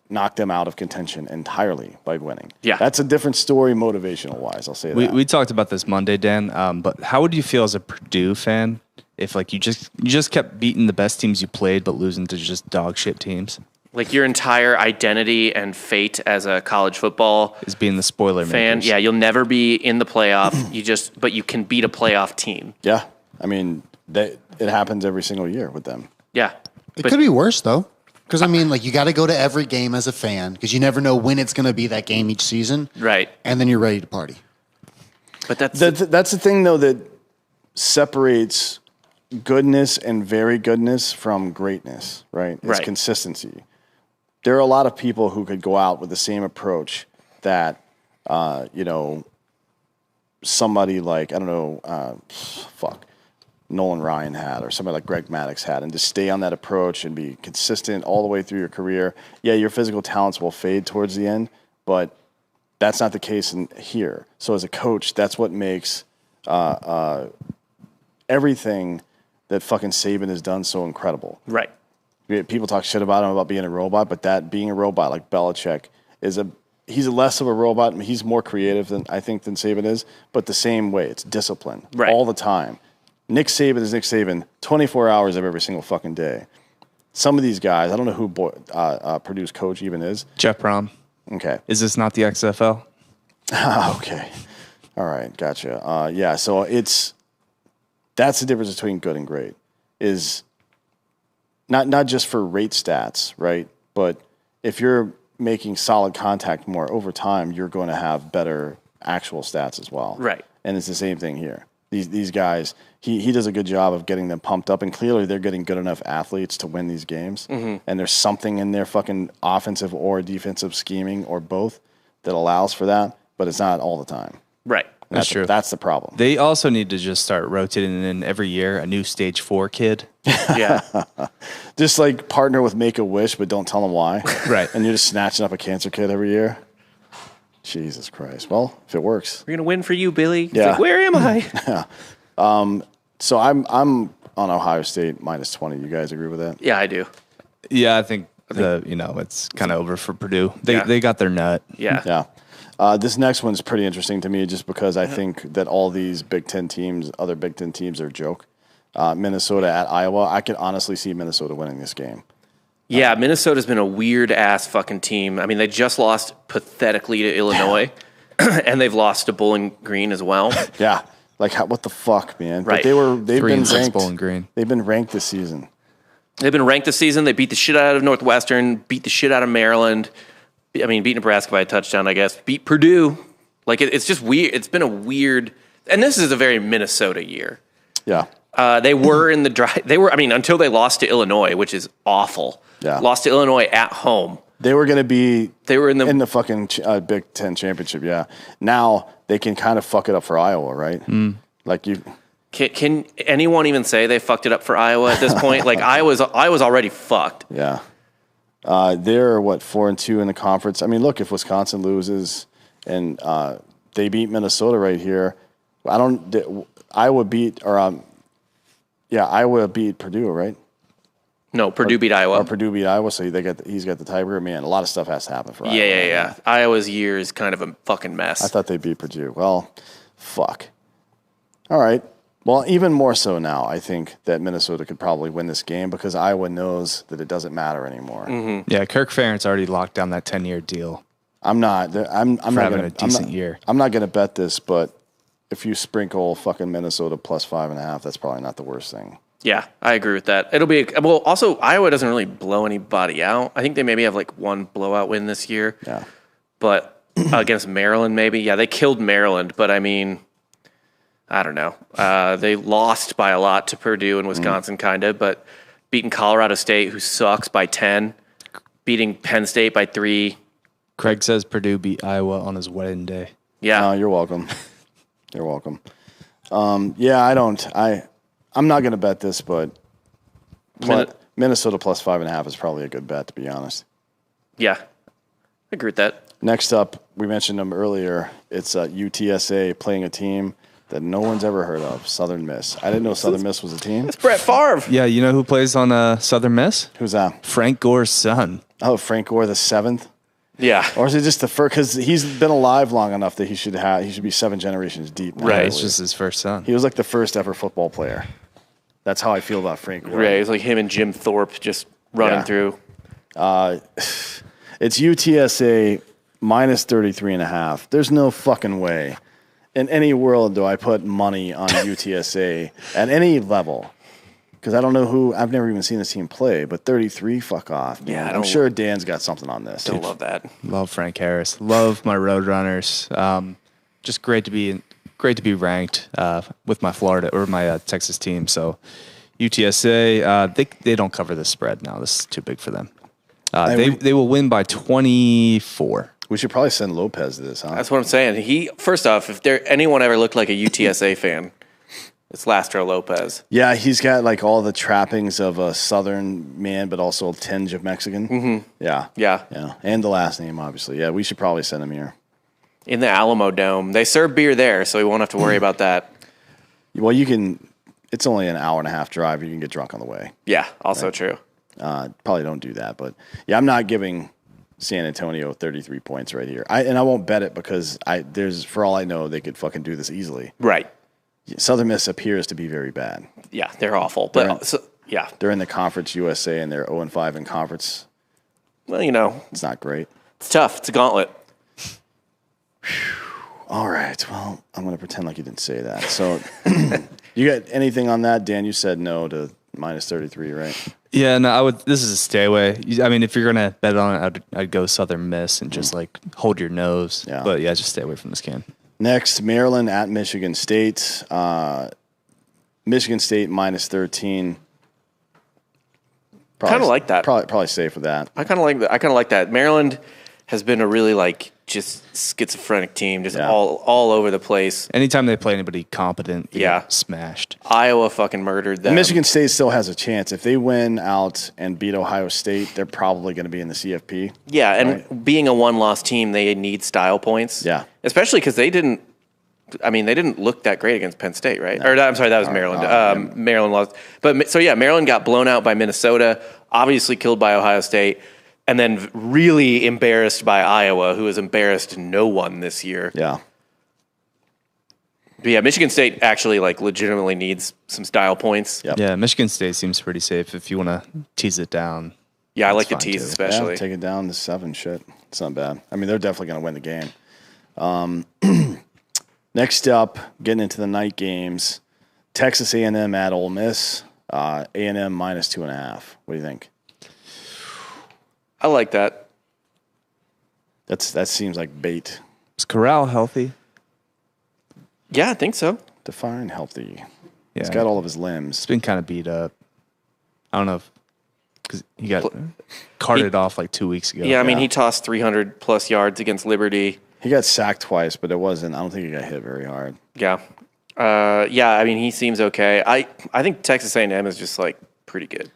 knock them out of contention entirely by winning. Yeah. That's a different story motivational-wise, I'll say that. We talked about this Monday, Dan, but how would you feel as a Purdue fan if like you just kept beating the best teams you played but losing to just dog shit teams? Like, your entire identity and fate as a college football Is being the spoiler fan. makers. Yeah, you'll never be in the playoff. But you can beat a playoff team. Yeah. I mean, it happens every single year with them. Yeah. It could be worse, though. Because, I mean, like, you got to go to every game as a fan because you never know when it's going to be that game each season. Right. And then you're ready to party. But that's the thing, though, that separates goodness and very goodness from greatness, right? It's Right. consistency. There are a lot of people who could go out with the same approach that, somebody like, I don't know, Nolan Ryan had, or somebody like Greg Maddux had, and just stay on that approach and be consistent all the way through your career. Yeah, your physical talents will fade towards the end, but that's not the case here. So as a coach, that's what makes everything that fucking Saban has done so incredible. right. People talk shit about him about being a robot, but that being a robot like Belichick he's less of a robot. I mean, he's more creative than Saban is, but the same way, it's discipline Right. all the time. Nick Saban is Nick Saban 24 hours of every single fucking day. Some of these guys, I don't know who Purdue's coach even is. Jeff Brom. Okay. Is this not the XFL? Okay. All right. Gotcha. Yeah. So that's the difference between good and great is not just for rate stats, right? But if you're making solid contact more over time, you're going to have better actual stats as well. Right. And it's the same thing here. These guys, he does a good job of getting them pumped up, and clearly they're getting good enough athletes to win these games. And there's something in their fucking offensive or defensive scheming or both that allows for that, but it's not all the time. Right. That's true. That's the problem. They also need to just start rotating in every year a new stage 4 kid. Yeah. Just like partner with Make-A-Wish, but don't tell them why. Right. And you're just snatching up a cancer kid every year. Jesus Christ. Well, if it works. We're going to win for you, Billy. It's Yeah. like, where am I? So I'm on Ohio State minus 20. You guys agree with that? Yeah, I do. Yeah, I think it's kind of over for Purdue. They got their nut. Yeah. Yeah. This next one's pretty interesting to me just because I think that all these other Big Ten teams are a joke. Minnesota at Iowa. I could honestly see Minnesota winning this game. Yeah, Minnesota's been a weird-ass fucking team. I mean, they just lost pathetically to Illinois, and they've lost to Bowling Green as well. Yeah. Like, what the fuck, man? Right. But they've 3 been and 6 ranked. Bowling Green. They've been ranked this season. They've been ranked this season. They beat the shit out of Northwestern, beat the shit out of Maryland. I mean, beat Nebraska by a touchdown, I guess. Beat Purdue. Like, it's just weird. It's been a weird... And this is a very Minnesota year. Yeah. They were in the drive. Until they lost to Illinois, which is awful. Yeah. Lost to Illinois at home. They were going to be in the fucking Big Ten championship, yeah. Now they can kind of fuck it up for Iowa, right? Like you... Can anyone even say they fucked it up for Iowa at this point? Like, Iowa's already fucked. Yeah. They're, 4-2 in the conference. I mean, look, if Wisconsin loses and they beat Minnesota right here, Iowa beat Purdue, right? No, Purdue beat Iowa. Or Purdue beat Iowa, so he's got the tiebreaker. Man, a lot of stuff has to happen for Iowa. Yeah. Iowa's year is kind of a fucking mess. I thought they beat Purdue. Well, fuck. All right. Well, even more so now, I think that Minnesota could probably win this game because Iowa knows that it doesn't matter anymore. Yeah, Kirk Ferentz already locked down that 10-year deal. I'm not having a decent year. I'm not going to bet this, but if you sprinkle fucking Minnesota plus 5.5, that's probably not the worst thing. Yeah, I agree with that. It'll be well. Also, Iowa doesn't really blow anybody out. I think they maybe have like one blowout win this year. Yeah. But against Maryland, maybe. Yeah, they killed Maryland, but I mean, I don't know. They lost by a lot to Purdue and Wisconsin, kind of, but beating Colorado State, who sucks, by 10, beating Penn State by 3. Craig says Purdue beat Iowa on his wedding day. Yeah. You're welcome. You're welcome. Yeah, I'm not going to bet this, but Minnesota plus 5.5 is probably a good bet, to be honest. Yeah, I agree with that. Next up, we mentioned them earlier. It's UTSA playing a team that no one's ever heard of, Southern Miss. I didn't know Southern Miss was a team. It's Brett Favre. Yeah, you know who plays on Southern Miss? Who's that? Frank Gore's son. Oh, Frank Gore the 7th? Yeah. Or is it just the first? Because he's been alive long enough that he should be 7 generations deep. Now, Right. It's just his first son. He was like the first ever football player. That's how I feel about Frank Gore. Right. It's like him and Jim Thorpe just running through. It's UTSA minus 33.5. There's no fucking way in any world do I put money on UTSA at any level. Because I don't know who, I've never even seen this team play, but 33, fuck off. Man. Yeah, I'm sure Dan's got something on this. Don't love that. Love Frank Harris. Love my Roadrunners. Just great to be ranked with my Florida or my Texas team. So UTSA, they don't cover this spread now. This is too big for them. They will win by 24. We should probably send Lopez to this, huh? That's what I'm saying. First off, if anyone ever looked like a UTSA fan, it's Lastro Lopez. Yeah, he's got like all the trappings of a Southern man, but also a tinge of Mexican. Mm-hmm. Yeah. And the last name, obviously. Yeah, we should probably send him here. In the Alamo Dome. They serve beer there, so we won't have to worry about that. Well, it's only an hour and a half drive. You can get drunk on the way. Yeah, also true. Probably don't do that. But yeah, I'm not giving San Antonio 33 points right here. I won't bet it because for all I know, they could fucking do this easily. Right. Southern Miss appears to be very bad. Yeah, they're awful. But They're in the Conference USA and they're 0-5 in conference. Well, It's not great. it's tough. It's a gauntlet. All right. Well, I'm going to pretend like you didn't say that. So you got anything on that, Dan? You said no to minus 33, right? Yeah, no, this is a stay away. I mean, if you're going to bet on it, I'd go Southern Miss and just like hold your nose. Yeah. But yeah, just stay away from this game. Next, Maryland at Michigan State. Michigan State minus 13. Kind of like that. Probably safe with that. I kind of like that. I kind of like that. Maryland has been a really just schizophrenic team, just all over the place. Anytime they play anybody competent, they get smashed. Iowa fucking murdered them. Michigan State still has a chance. If they win out and beat Ohio State, they're probably going to be in the CFP. Yeah, and being a one-loss team, they need style points. Yeah. Especially because they didn't look that great against Penn State, right? No. Or I'm sorry, that was Maryland. Maryland lost. But so, yeah, Maryland got blown out by Minnesota, obviously killed by Ohio State, and then really embarrassed by Iowa, who has embarrassed no one this year. Yeah. But yeah, Michigan State actually legitimately needs some style points. Yep. Yeah, Michigan State seems pretty safe if you want to tease it down. Yeah, I like the fine, tease too. especially. Yeah, take it down to 7. Shit. It's not bad. I mean, they're definitely going to win the game. Next up, getting into the night games, Texas A&M at Ole Miss. A&M minus 2.5. What do you think? I like that. That seems like bait. Is Corral healthy? Yeah, I think so. Define healthy. Yeah. He's got all of his limbs. It's been kind of beat up. I don't know because he got carted off 2 weeks ago. Yeah, I mean, he tossed 300-plus yards against Liberty. He got sacked twice, but I don't think he got hit very hard. Yeah. I mean, he seems okay. I think Texas A&M is just, pretty good.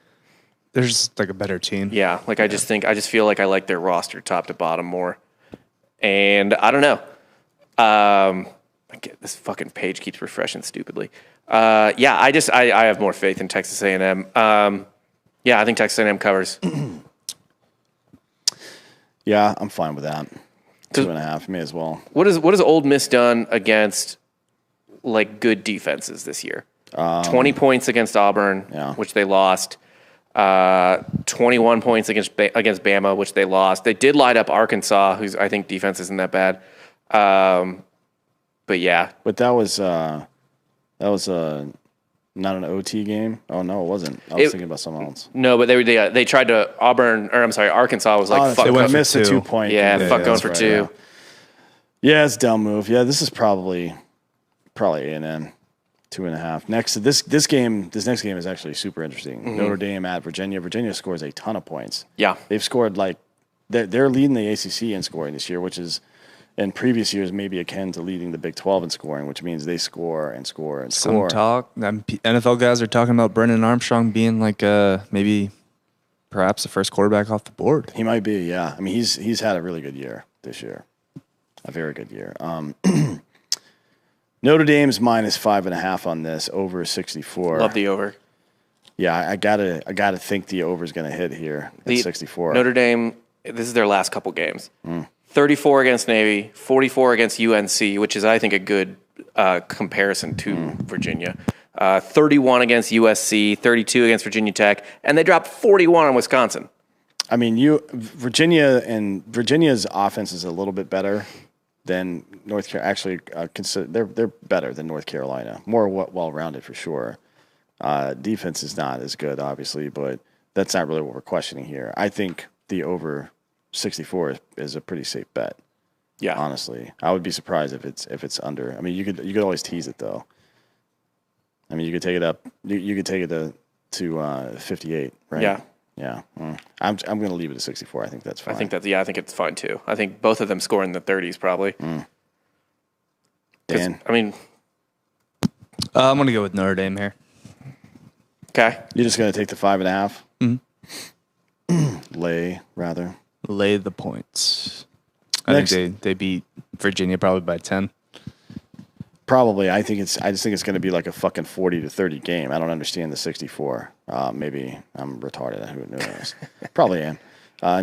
They're just a better team. Yeah, I just feel like I like their roster top to bottom more. And I don't know. This fucking page keeps refreshing stupidly. I have more faith in Texas A&M. I think Texas A&M covers. Yeah, I'm fine with that. 2.5, may as well. What has Ole Miss done against good defenses this year? 20 points against Auburn, which they lost. 21 points against Bama, which they lost. They did light up Arkansas, whose I think defense isn't that bad. But yeah. But that was Not an OT game? Oh, no, it wasn't. I was thinking about someone else. No, but they tried to Arkansas was like, fuck. They missed a 2-point. Yeah, fuck going for right, 2. Yeah, it's a dumb move. Yeah, this is probably A&M. 2.5. Next, this next game is actually super interesting. Notre Dame at Virginia. Virginia scores a ton of points. Yeah. They've scored they're leading the ACC in scoring this year, which is in previous years maybe akin to leading the Big 12 in scoring, which means they score and score and score. Some talk. NFL guys are talking about Brennan Armstrong being like maybe perhaps the first quarterback off the board. He might be, yeah. I mean, he's had a really good year this year. A very good year. Notre Dame's minus 5.5 on this, over 64. Love the over. Yeah, I gotta think the over's gonna hit here at 64. Notre Dame, this is their last couple games. 34 against Navy, 44 against UNC, which is I think a good comparison to Virginia. 31 against USC, 32 against Virginia Tech, and they dropped 41 on Wisconsin. I mean, Virginia's offense is a little bit better than North Carolina. Actually, they're better than North Carolina. More well-rounded for sure. Defense is not as good, obviously, but that's not really what we're questioning here. I think the over 64 is a pretty safe bet. Yeah, honestly, I would be surprised if it's under. I mean, you could always tease it though. I mean, you could take it up. You could take it to 58, right? Yeah. Yeah, I'm going to leave it at 64. I think that's fine. I think it's fine too. I think both of them score in the 30s probably. Dan, I mean, I'm going to go with Notre Dame here. Okay, you're just going to take the 5.5. Lay the points. I think they beat Virginia probably by 10. Probably. I just think it's going to be like a fucking 40-30 game. I don't understand the 64. Maybe I'm retarded. Who knows? Probably am.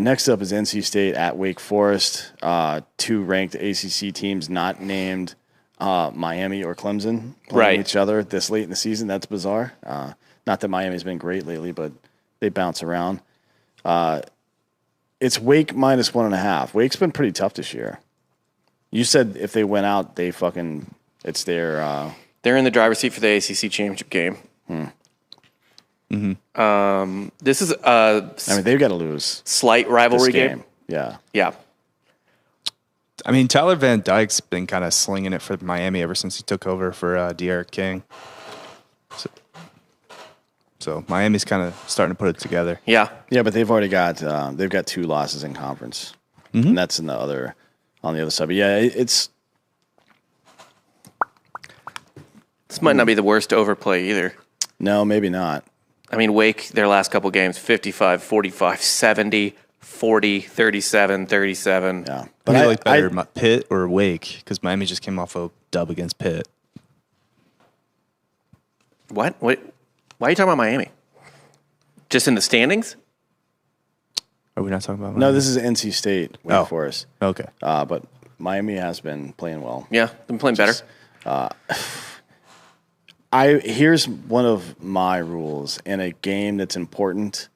Next up is NC State at Wake Forest. 2 ranked ACC teams not named Miami or Clemson playing each other this late in the season. That's bizarre. Not that Miami's been great lately, but they bounce around. It's Wake minus 1.5. Wake's been pretty tough this year. You said if they went out, they fucking... It's their... They're in the driver's seat for the ACC championship game. This is I mean, they've got to lose. Slight rivalry game. Yeah. Yeah. I mean, Tyler Van Dyke's been kind of slinging it for Miami ever since he took over for De'Aaron King. So Miami's kind of starting to put it together. Yeah. Yeah, but they've already got 2 losses in conference. And that's on the other side. But yeah, it's... This might not be the worst to overplay either. No, maybe not. I mean, Wake, their last couple games, 55, 45, 70, 40, 37, 37. Yeah. But I like better Pitt or Wake because Miami just came off a dub against Pitt. What? Why are you talking about Miami? Just in the standings? Are we not talking about Miami? No, this is NC State, Wake Forest. Okay. But Miami has been playing well. Yeah, been playing better. Here's one of my rules in a game that's important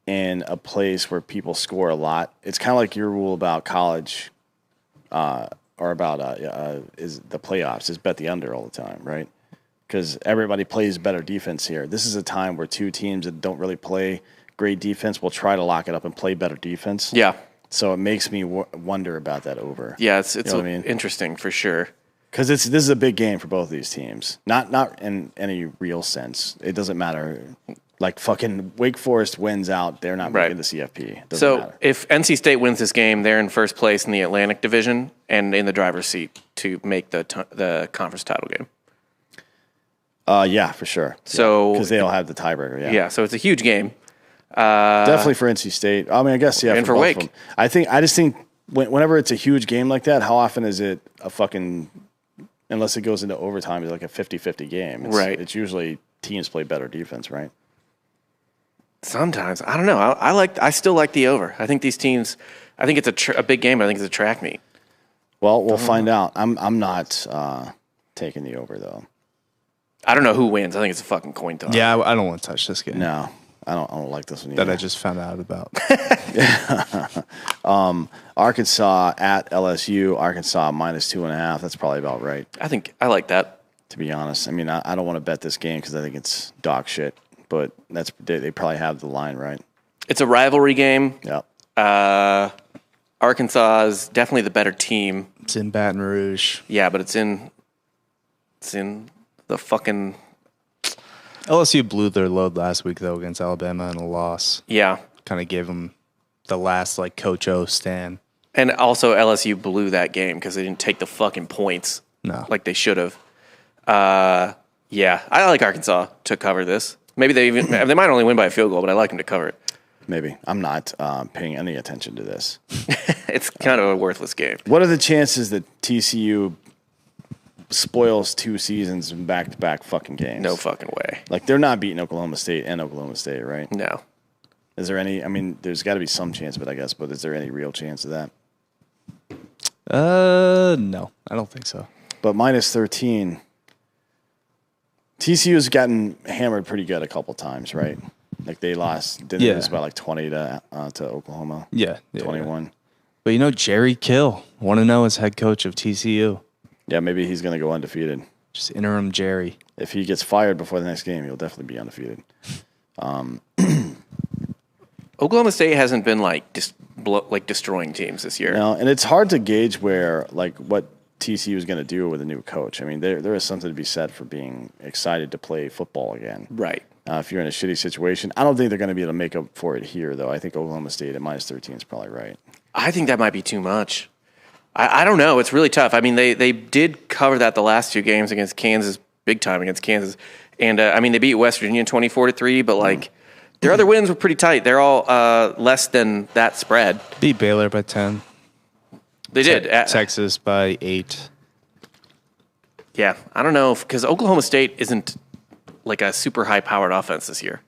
in a place where people score a lot. It's kind of like your rule about college or about is the playoffs is bet the under all the time, right? Because everybody plays better defense here. This is a time where 2 teams that don't really play great defense will try to lock it up and play better defense. Yeah. So it makes me wonder about that over. Yeah, it's interesting for sure. Because this is a big game for both of these teams. Not in any real sense. It doesn't matter. Like fucking Wake Forest wins out, they're not making the CFP. Doesn't matter. If NC State wins this game, they're in first place in the Atlantic Division and in the driver's seat to make the conference title game. Yeah, for sure. So because they'll have the tiebreaker. Yeah. Yeah. So it's a huge game. Definitely for NC State. I mean, I guess and for Wake. I just think whenever it's a huge game like that, how often is it a fucking unless it goes into overtime, it's like a 50-50 game. Right. It's usually teams play better defense, right? Sometimes. I don't know. I still like the over. I think these teams, I think it's a big game, but I think it's a track meet. Well, we'll find out. I'm not taking the over, though. I don't know who wins. I think it's a fucking coin toss. Yeah, I don't want to touch this game. No, I don't like this one either. That I just found out about. Arkansas at LSU. Arkansas minus 2.5. That's probably about right. I think I like that. to be honest. I mean, I don't want to bet this game because I think it's dog shit, but they probably have the line right. It's a rivalry game. Yeah. Arkansas is definitely the better team. It's in Baton Rouge. Yeah, but it's in the fucking... LSU blew their load last week, though, against Alabama in a loss. Yeah. Kind of gave them the last, like, Coach O stand. And also LSU blew that game because they didn't take the fucking points. No. Like they should have. Yeah, I like Arkansas to cover this. Maybe they might only win by a field goal, but I like them to cover it. Maybe. I'm not paying any attention to this. It's kind of a worthless game. What are the chances that TCU spoils 2 seasons in back-to-back fucking games? No fucking way. Like, they're not beating Oklahoma State, right? No. Is there any, I mean, there's got to be some chance of it, I guess, but is there any real chance of that? No, I don't think so. But minus 13, TCU's gotten hammered pretty good a couple times, right? Like they lost, didn't lose by like 20 to Oklahoma. Yeah. 21. Yeah. But Jerry Kill, want to know as head coach of TCU. Yeah, maybe he's going to go undefeated. Just interim Jerry. If he gets fired before the next game, he'll definitely be undefeated. Oklahoma State hasn't been destroying teams this year. No, and it's hard to gauge what TCU is going to do with a new coach. I mean, there is something to be said for being excited to play football again. Right. If you're in a shitty situation. I don't think they're going to be able to make up for it here, though. I think Oklahoma State at minus 13 is probably right. I think that might be too much. I don't know. It's really tough. I mean, they did cover that the last 2 games against Kansas, big time against Kansas. And, they beat West Virginia 24-3, but, their other wins were pretty tight. They're all less than that spread. Beat Baylor by 10. They did. Texas by 8. Yeah, I don't know, because Oklahoma State isn't like a super high-powered offense this year.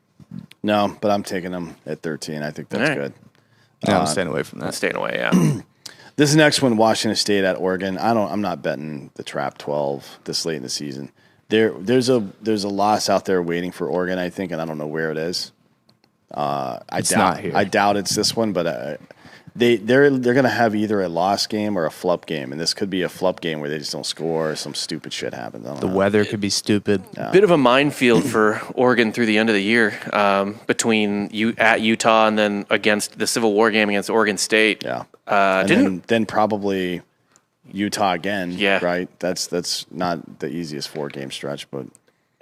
No, but I'm taking them at 13. I think that's good. No, I'm staying away from that. I'm staying away, yeah. This next one, Washington State at Oregon. I'm not betting the trap 12 this late in the season. There's a loss out there waiting for Oregon, I think, and I don't know where it is. I doubt it's this one, but they're going to have either a loss game or a flub game, and this could be a flub game where they just don't score or some stupid shit happens. The weather could be stupid. Yeah. Bit of a minefield for Oregon through the end of the year between at Utah and then against the Civil War game against Oregon State. Yeah, then probably Utah again. Yeah, right. That's not the easiest 4-game stretch, but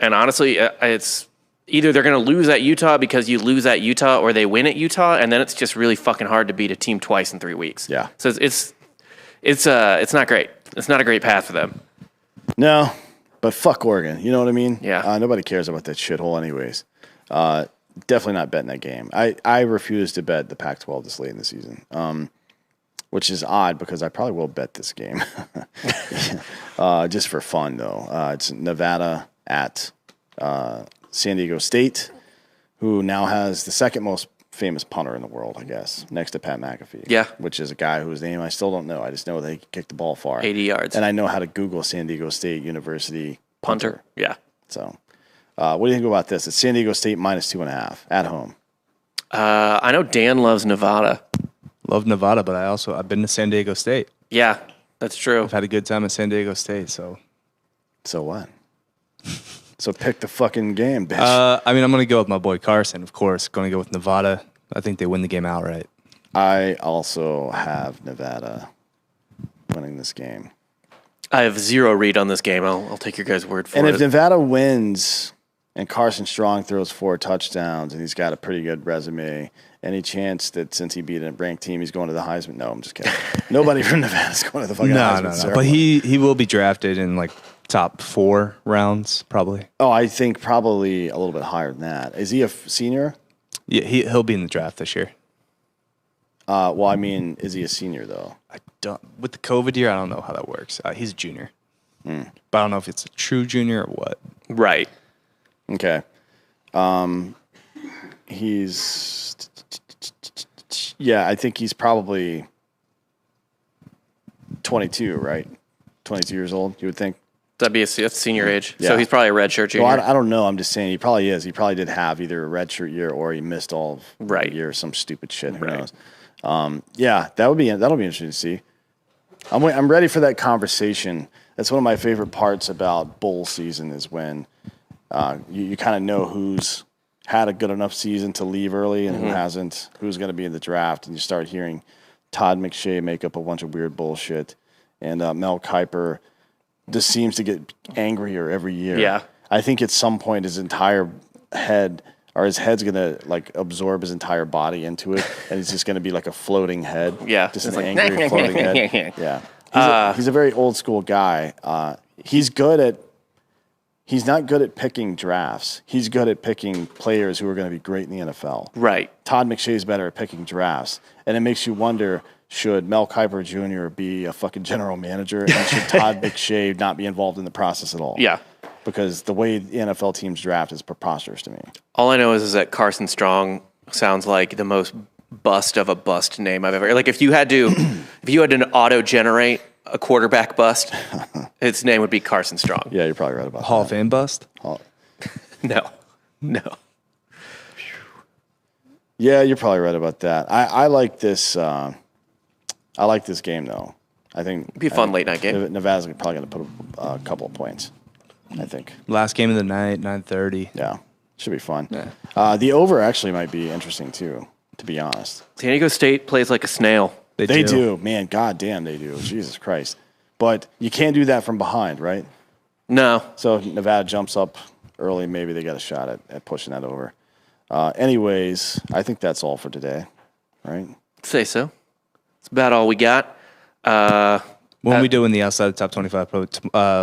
honestly, it's. Either they're going to lose at Utah because you lose at Utah, or they win at Utah, and then it's just really fucking hard to beat a team twice in 3 weeks. Yeah. So it's not great. It's not a great path for them. No, but fuck Oregon. You know what I mean? Yeah. Nobody cares about that shithole anyways. Definitely not betting that game. I refuse to bet the Pac-12 this late in the season, which is odd because I probably will bet this game just for fun, though. It's Nevada at San Diego State, who now has the second most famous punter in the world, I guess, next to Pat McAfee. Yeah. Which is a guy whose name I still don't know. I just know that he can kick the ball far. 80 yards. And I know how to Google San Diego State University punter. Yeah. So, what do you think about this? It's San Diego State minus 2.5 at home. I know Dan loves Nevada. Love Nevada, but I've been to San Diego State. Yeah, that's true. I've had a good time at San Diego State, so. So what? So pick the fucking game, bitch. I'm going to go with my boy Carson, of course. Going to go with Nevada. I think they win the game outright. I also have Nevada winning this game. I have zero read on this game. I'll take your guys' word for it. And if Nevada wins and Carson Strong throws 4 touchdowns and he's got a pretty good resume, any chance that since he beat a ranked team, he's going to the Heisman? No, I'm just kidding. Nobody from Nevada's going to the fucking Heisman. No. But he will be drafted in top 4 rounds, probably. Oh, I think probably a little bit higher than that. Is he a senior? Yeah, he'll be in the draft this year. Well, I mean, is he a senior though? I don't. With the COVID year, I don't know how that works. He's a junior, but I don't know if it's a true junior or what. Right. Okay. He's. Yeah, I think he's probably 22, right? 22 years old, you would think. That's senior age. Yeah. So he's probably a redshirt junior. Well, I don't know. I'm just saying he probably is. He probably did have either a redshirt year or he missed all of the year or some stupid shit. Who knows? Yeah, that'll be interesting to see. I'm ready for that conversation That's one of my favorite parts about bowl season is when you kind of know who's had a good enough season to leave early and who hasn't, who's going to be in the draft, and you start hearing Todd McShay make up a bunch of weird bullshit, and Mel Kiper just seems to get angrier every year. Yeah. I think at some point his entire head or his head's going to like absorb his entire body into it, and he's just going to be like a floating head. Yeah. Just an It's like, angry floating head. Yeah. He's a very old school guy. He's not good at picking drafts. He's good at picking players who are going to be great in the NFL. Right. Todd McShay's better at picking drafts. And it makes you wonder, should Mel Kiper Jr. be a fucking general manager? And should Todd McShay not be involved in the process at all? Yeah. Because the way the NFL teams draft is preposterous to me. All I know is that Carson Strong sounds like the most bust of a bust name I've ever. Like if you had to auto generate a quarterback bust, its name would be Carson Strong. Yeah, you're probably right about Hall that. of Fame bust? No. Yeah, you're probably right about that. I like this. I like this game though. I think It'd be a fun late night game. Nevada's probably going to put a couple of points. I think. Last game of the night, 9:30. Yeah, should be fun. Yeah. The over actually might be interesting too. To be honest, San Diego State plays like a snail. they do. Man, goddamn, they do. Jesus Christ! But you can't do that from behind, right? No. So if Nevada jumps up early, maybe they got a shot at pushing that over. Anyways, I think that's all for today, right? Say so. It's about all we got. When are we doing the outside of top 25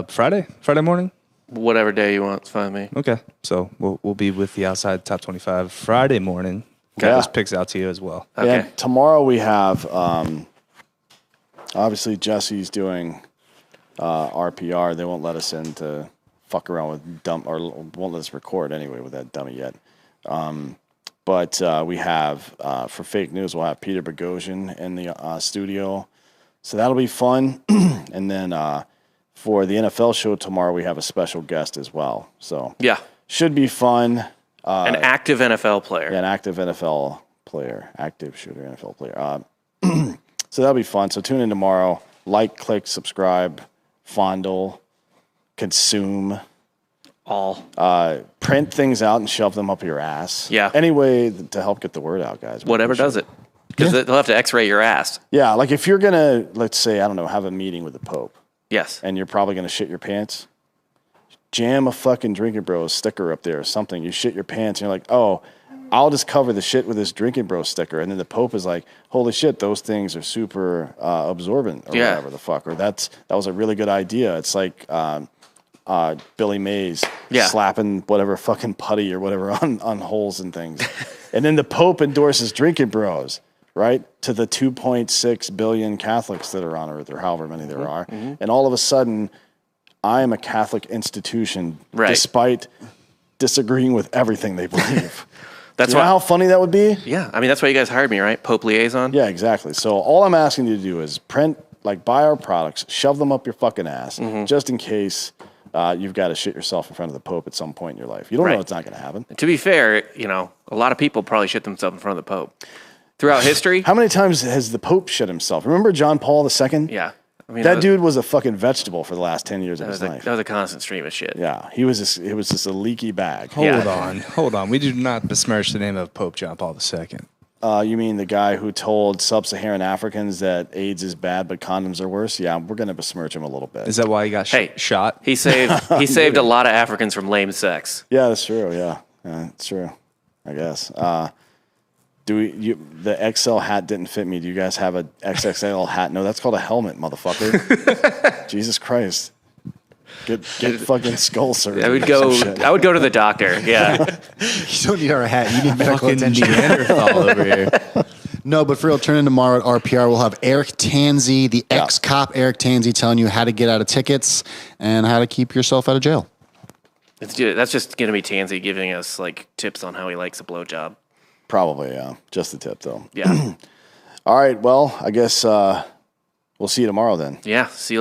Friday morning? Whatever day you want, it's fine with me. Okay, so we'll be with the outside top 25 Friday morning. Got Yeah. those picks out to you as well. Okay. Yeah, tomorrow we have, obviously Jesse's doing RPR. They won't let us in to fuck around with or won't let us record anyway with that dummy yet. But we have, for fake news, we'll have Peter Boghossian in the studio. So that'll be fun. And then for the NFL show tomorrow, we have a special guest as well. So Yeah. should be fun. An active NFL player. Yeah, an active NFL player, active shooter NFL player. So that'll be fun. So tune in tomorrow. Like, click, subscribe, fondle, consume. All. Print things out and shove them up your ass. Yeah. Any way to help get the word out, guys. Whatever does it. Because they'll have to x-ray your ass. Yeah, like if you're going to, let's say, I don't know, have a meeting with the Pope, Yes. and you're probably going to shit your pants, jam a fucking Drinkin' Bros sticker up there or something. You shit your pants, and you're like, oh, I'll just cover the shit with this Drinkin' Bros sticker. And then the Pope is like, holy shit, those things are super absorbent or whatever the fuck. Or that was a really good idea. It's like Billy Mays slapping whatever fucking putty or whatever on holes and things. And then the Pope endorses Drinkin' Bros, right, to the 2.6 billion Catholics that are on Earth, or however many there are. And all of a sudden, I am a Catholic institution, despite disagreeing with everything they believe. That's you know how funny that would be? Yeah. I mean, that's why you guys hired me, right? Pope liaison? Yeah, exactly. So all I'm asking you to do is buy our products, shove them up your fucking ass, just in case you've got to shit yourself in front of the Pope at some point in your life. You don't know it's not going to happen. To be fair, a lot of people probably shit themselves in front of the Pope. Throughout history. How many times has the Pope shit himself? Remember John Paul II? Yeah. I mean, that dude was a fucking vegetable for the last 10 years of his life. That was a constant stream of shit. Yeah, it was just a leaky bag. Hold on. We do not besmirch the name of Pope John Paul II. You mean the guy who told sub-Saharan Africans that AIDS is bad but condoms are worse? Yeah, we're going to besmirch him a little bit. Is that why he got shot? He saved a lot of Africans from lame sex. Yeah, that's true. Yeah, it's true. I guess. The XL hat didn't fit me. Do you guys have a XXL hat? No, that's called a helmet, motherfucker. Jesus Christ. Get fucking skull surgery. I would go to the doctor. Yeah. You don't need our hat. You need medical Fucking attention. Neanderthal over here. No, but for real, turn in tomorrow at RPR. We'll have Eric Tanzi, the ex-cop Eric Tanzi, telling you how to get out of tickets and how to keep yourself out of jail. Let's do it. That's just going to be Tansy giving us like tips on how he likes a blowjob. Probably, yeah. Just the tip, though. Yeah. All right, well, I guess we'll see you tomorrow then. Yeah. See you later.